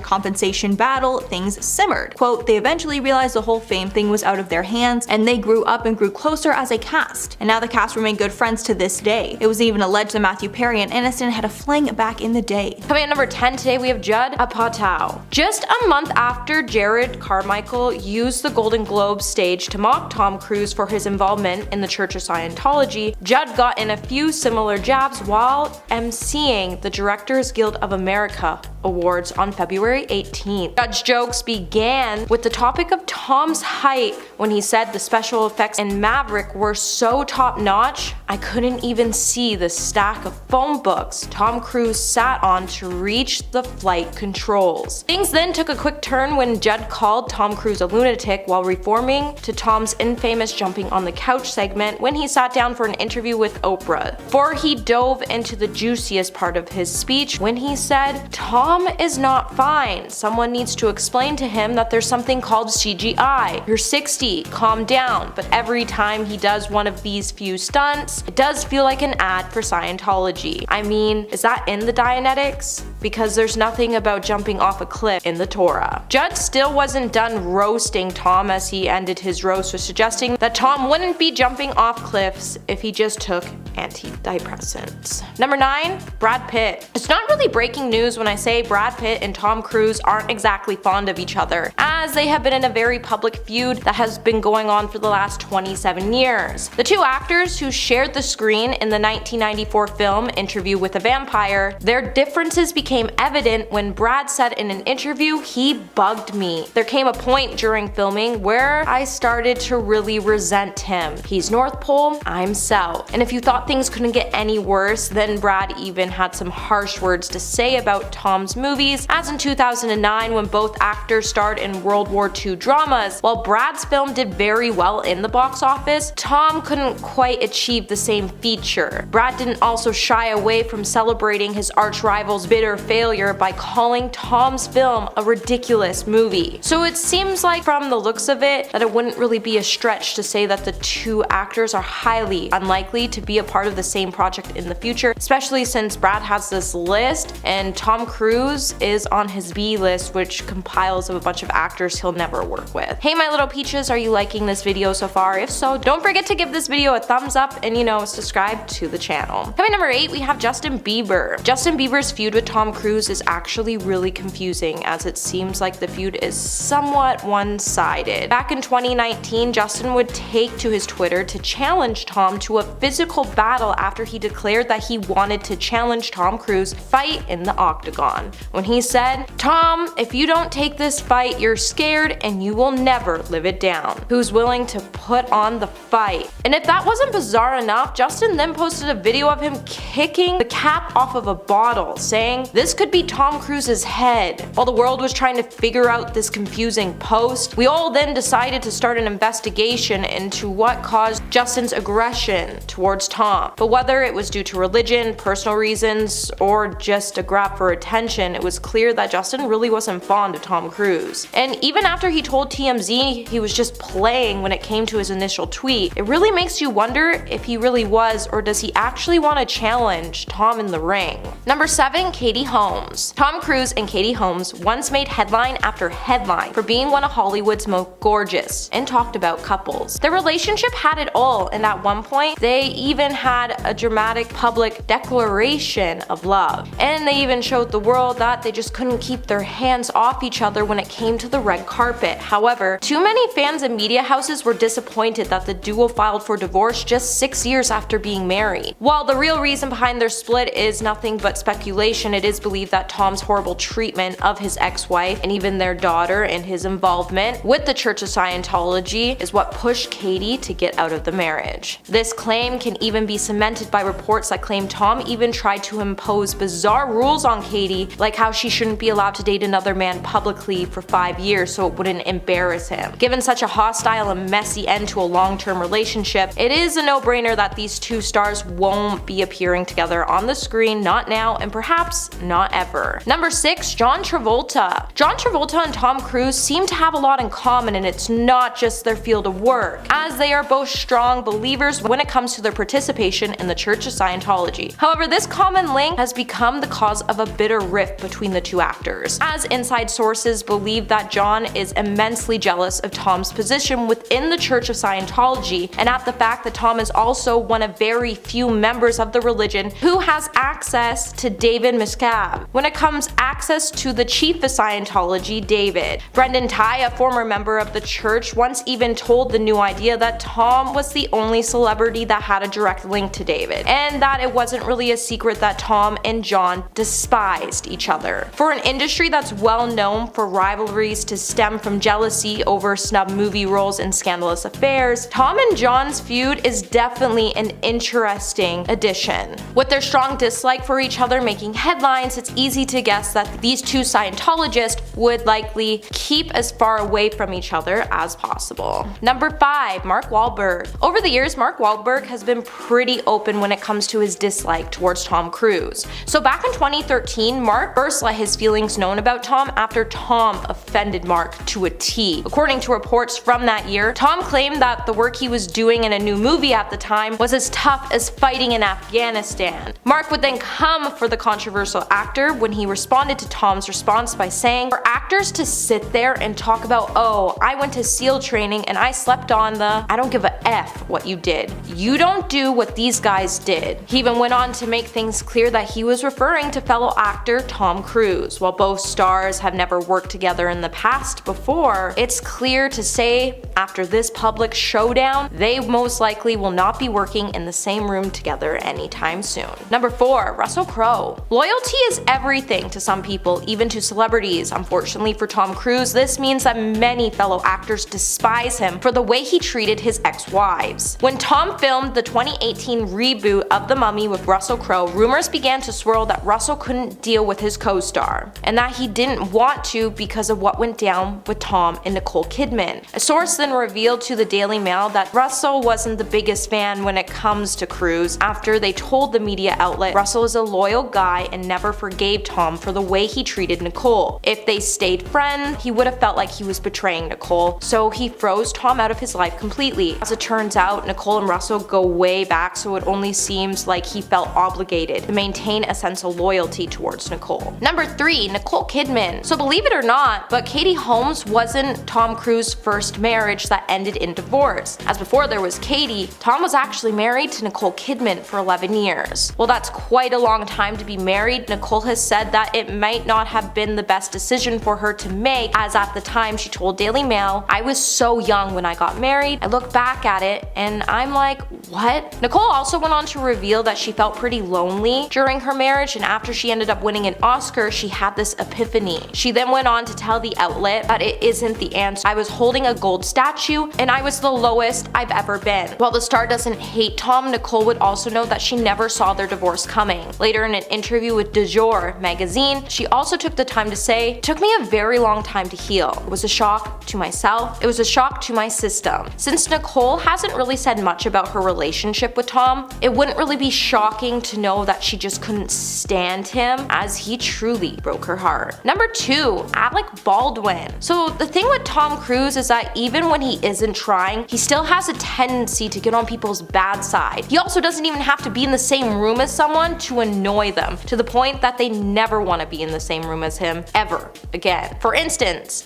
compensation battle, things simmered. Quote, they eventually realized the whole fame thing was out of their hands, and they grew up and grew closer as a cast. And now the cast remain good friends to this day. It was even alleged that Matthew Perry and Aniston had a fling back in the day. Coming at number 10 today, we have Judd Apatow. Just a month after Jared Carmichael used the the Golden Globe stage to mock Tom Cruise for his involvement in the Church of Scientology, Judd got in a few similar jabs while emceeing the Directors Guild of America Awards on February 18th. Judd's jokes began with the topic of Tom's height when he said the special effects in Maverick were so top-notch, I couldn't even see the stack of phone books Tom Cruise sat on to reach the flight controls. Things then took a quick turn when Judd called Tom Cruise a lunatic while reforming to Tom's infamous jumping on the couch segment when he sat down for an interview with Oprah. Before he dove into the juiciest part of his speech when he said, Tom is not fine. Someone needs to explain to him that there's something called CGI. You're 60, calm down. But every time he does one of these few stunts, it does feel like an ad for Scientology. I mean, is that in the Dianetics? Because there's nothing about jumping off a cliff in the Torah. Judd still wasn't done roasting Tom as he ended his roast with suggesting that Tom wouldn't be jumping off cliffs if he just took antidepressants. Number 9, Brad Pitt. It's not really breaking news when I say Brad Pitt and Tom Cruise aren't exactly fond of each other, as they have been in a very public feud that has been going on for the last 27 years. The two actors who shared the screen in the 1994 film Interview with a Vampire, their differences became evident when Brad said in an interview, he bugged me. There came a point during filming where I started to really resent him. He's North Pole, I'm South. And if you thought things couldn't get any worse, then Brad even had some harsh words to say about Tom's movies, as in 2009 when both actors starred in World War II dramas. While Brad's film did very well in the box office, Tom couldn't quite achieve the same feature. Brad didn't also shy away from celebrating his arch rival's bitter failure by calling Tom's film a ridiculous movie. So it seems like from the looks of it that it wouldn't really be a stretch to say that the two actors are highly unlikely to be a part of the same project in the future, especially since Brad has this list and Tom Cruise is on his B list, which compiles of a bunch of actors he'll never work with. Hey my little peaches, are you liking this video so far? If so, don't forget to give this video a thumbs up and subscribe to the channel. Coming number 8, we have Justin Bieber. Justin Bieber's feud with Tom Cruise is actually really confusing, as it seems like the feud is somewhat one-sided. Back in 2019, Justin would take to his Twitter to challenge Tom to a physical battle after he declared that he wanted to challenge Tom Cruise fight in the octagon. When he said, Tom, if you don't take this fight, you're scared and you will never live it down. Who's willing to put on the fight? And if that wasn't bizarre enough, Justin then posted a video of him kicking the cap off of a bottle, saying this could be Tom Cruise's head. While the world was trying to figure out this confusing post, we all then decided to start an investigation into what caused Justin's aggression towards Tom. But whether it was due to religion, personal reasons, or just a grab for attention, it was clear that Justin really wasn't fond of Tom Cruise. And even after he told TMZ he was just playing when it came to his initial tweet, it really makes you wonder if he really was, or does he actually want to challenge Tom in the ring. Number 7, Katie Holmes. Tom Cruise and Katie Holmes once made headline after headline for being one of Hollywood's most gorgeous and talked about couples. Their relationship had it all, and at one point, they even had a dramatic public declaration of love. And they even showed the world that they just couldn't keep their hands off each other when it came to the red carpet. However, too many fans and media houses were disappointed that the duo filed for divorce just 6 years after being married. While the real reason behind their split is nothing but speculation, it is believed that Tom's horrible treatment of his ex-wife and even their daughter and his involvement with the Church of Scientology is what pushed Katie to get out of the marriage. This claim can even be cemented by reports that claim Tom even tried to impose bizarre rules on Katie, like how she shouldn't be allowed to date another man publicly for 5 years so it wouldn't embarrass him. Given such a hostile and messy end to a long-term relationship, it is a no-brainer that these two stars won't be appearing together on the screen, not now and perhaps not ever. Number 6, John Travolta. John Travolta and Tom Cruise seem to have a lot in common, and it's not just their field of work, as they are both strong believers when it comes to their participation in the Church of Scientology. However, this common link has become the cause of a bitter rift between the two actors, as inside sources believe that John is immensely jealous of Tom's position within the Church of Scientology, and at the fact that Tom is also one of very few members of the religion who has access access to David Miscavige. When it comes access to the chief of Scientology, David. Brendan Ty, a former member of the church, once even told the New Idea that Tom was the only celebrity that had a direct link to David, and that it wasn't really a secret that Tom and John despised each other. For an industry that's well known for rivalries to stem from jealousy over snub movie roles and scandalous affairs, Tom and John's feud is definitely an interesting addition. With their strong dislike for each other making headlines, it's easy to guess that these two Scientologists would likely keep as far away from each other as possible. Number 5. Mark Wahlberg. Over the years, Mark Wahlberg has been pretty open when it comes to his dislike towards Tom Cruise. So back in 2013, Mark first let his feelings known about Tom after Tom offended Mark to a T. According to reports from that year, Tom claimed that the work he was doing in a new movie at the time was as tough as fighting in Afghanistan. Mark would then come for the controversial actor when he responded to Tom's response by saying, "For actors to sit there and talk about, oh, I went to SEAL training and I slept on the, I don't give a F what you did. You don't do what these guys did." He even went on to make things clear that he was referring to fellow actor Tom Cruise. While both stars have never worked together in the past before, it's clear to say after this public showdown, they most likely will not be working in the same room together anytime soon. Number 4. Russell Crowe. Loyalty is everything to some people, even to celebrities. Unfortunately for Tom Cruise, this means that many fellow actors despise him for the way he treated his ex-wives. When Tom filmed the 2018 reboot of The Mummy with Russell Crowe, rumors began to swirl that Russell couldn't deal with his co-star, and that he didn't want to because of what went down with Tom and Nicole Kidman. A source then revealed to the Daily Mail that Russell wasn't the biggest fan when it comes to Cruise after they told the media outlet Russell is a loyal guy and never forgave Tom for the way he treated Nicole. If they stayed friends, he would have felt like he was betraying Nicole, so he froze Tom out of his life completely. As it turns out, Nicole and Russell go way back, so it only seems like he felt obligated to maintain a sense of loyalty towards Nicole. Number 3. Nicole Kidman. So believe it or not, but Katie Holmes wasn't Tom Cruise's first marriage that ended in divorce. As before there was Katie, Tom was actually married to Nicole Kidman for 11 years. Well, that's quite a long time to be married. Nicole has said that it might not have been the best decision for her to make, as at the time she told Daily Mail, "I was so young when I got married. I look back at it and I'm like, what?" Nicole also went on to reveal that she felt pretty lonely during her marriage, and after she ended up winning an Oscar, she had this epiphany. She then went on to tell the outlet that it isn't the answer. "I was holding a gold statue and I was the lowest I've ever been." While the star doesn't hate Tom, Nicole would also note that she never saw their divorce coming. Later in an interview with Du Jour magazine, she also took the time to say, "It took me a very long time to heal. It was a shock to myself. It was a shock to my system." Since Nicole hasn't really said much about her relationship with Tom, it wouldn't really be shocking to know that she just couldn't stand him, as he truly broke her heart. Number 2. Alec Baldwin. So the thing with Tom Cruise is that even when he isn't trying, he still has a tendency to get on people's bad side. He also doesn't even have to be in the same room as someone to annoy them, to the point that they never want to be in the same room as him ever again. For instance,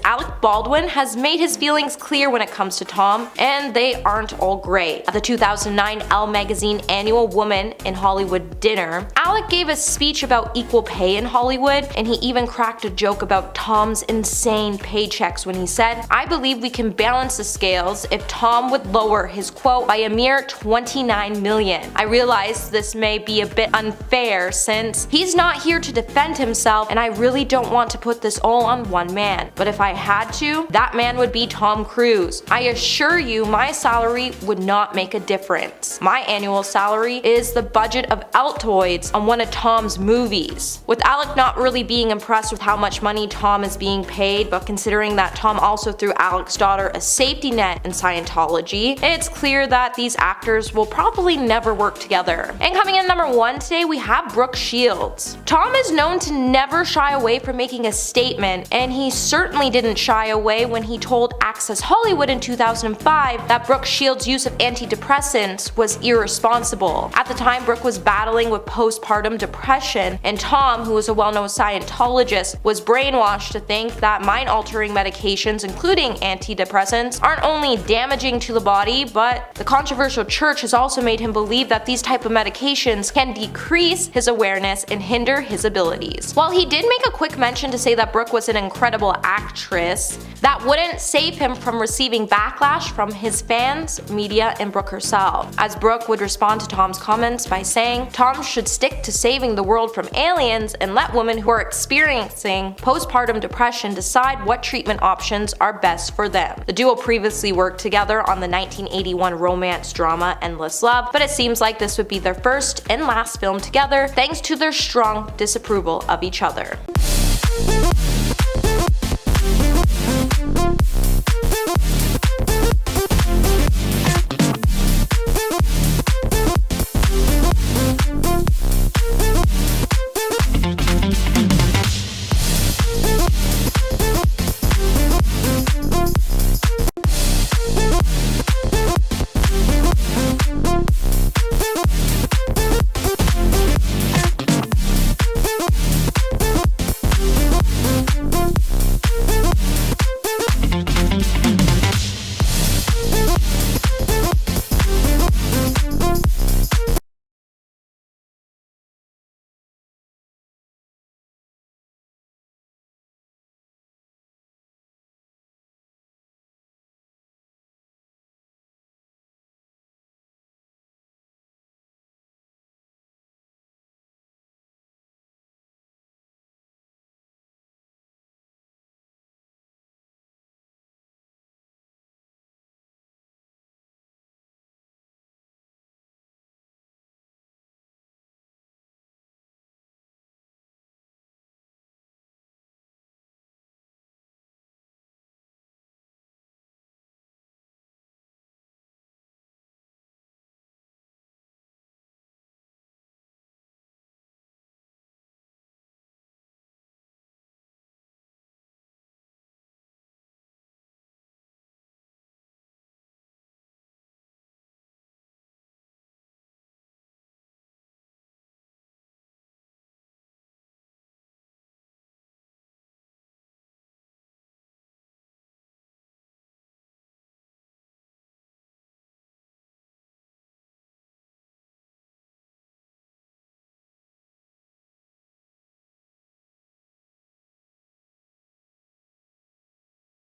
Alec Baldwin has made his feelings clear when it comes to Tom, and they aren't all great. At the 2009 Elle magazine annual Woman in Hollywood dinner, Alec gave a speech about equal pay in Hollywood, and he even cracked a joke about Tom's insane paychecks when he said, "I believe we can balance the scales if Tom would lower his quote by a mere $29 million. I realize this may be a bit unfair since he's not here to defend himself, and I really don't want to put this all on one man. But if I had to, that man would be Tom Cruise. I assure you my salary would not make a difference. My annual salary is the budget of Altoids on one of Tom's movies." With Alec not really being impressed with how much money Tom is being paid, but considering that Tom also threw Alec's daughter a safety net in Scientology, it's clear that these actors will probably never work together. And coming in number 1 today, we have Brooke Shields. Tom is known to never shy away from making making a statement, and he certainly didn't shy away when he told Access Hollywood in 2005 that Brooke Shields' use of antidepressants was irresponsible. At the time, Brooke was battling with postpartum depression, and Tom, who was a well-known Scientologist, was brainwashed to think that mind-altering medications, including antidepressants, aren't only damaging to the body, but the controversial church has also made him believe that these type of medications can decrease his awareness and hinder his abilities. While he did make a quick mention to say that Brooke was an incredible actress, that wouldn't save him from receiving backlash from his fans, media, and Brooke herself, as Brooke would respond to Tom's comments by saying, "Tom should stick to saving the world from aliens and let women who are experiencing postpartum depression decide what treatment options are best for them." The duo previously worked together on the 1981 romance drama Endless Love, but it seems like this would be their first and last film together thanks to their strong disapproval of each other.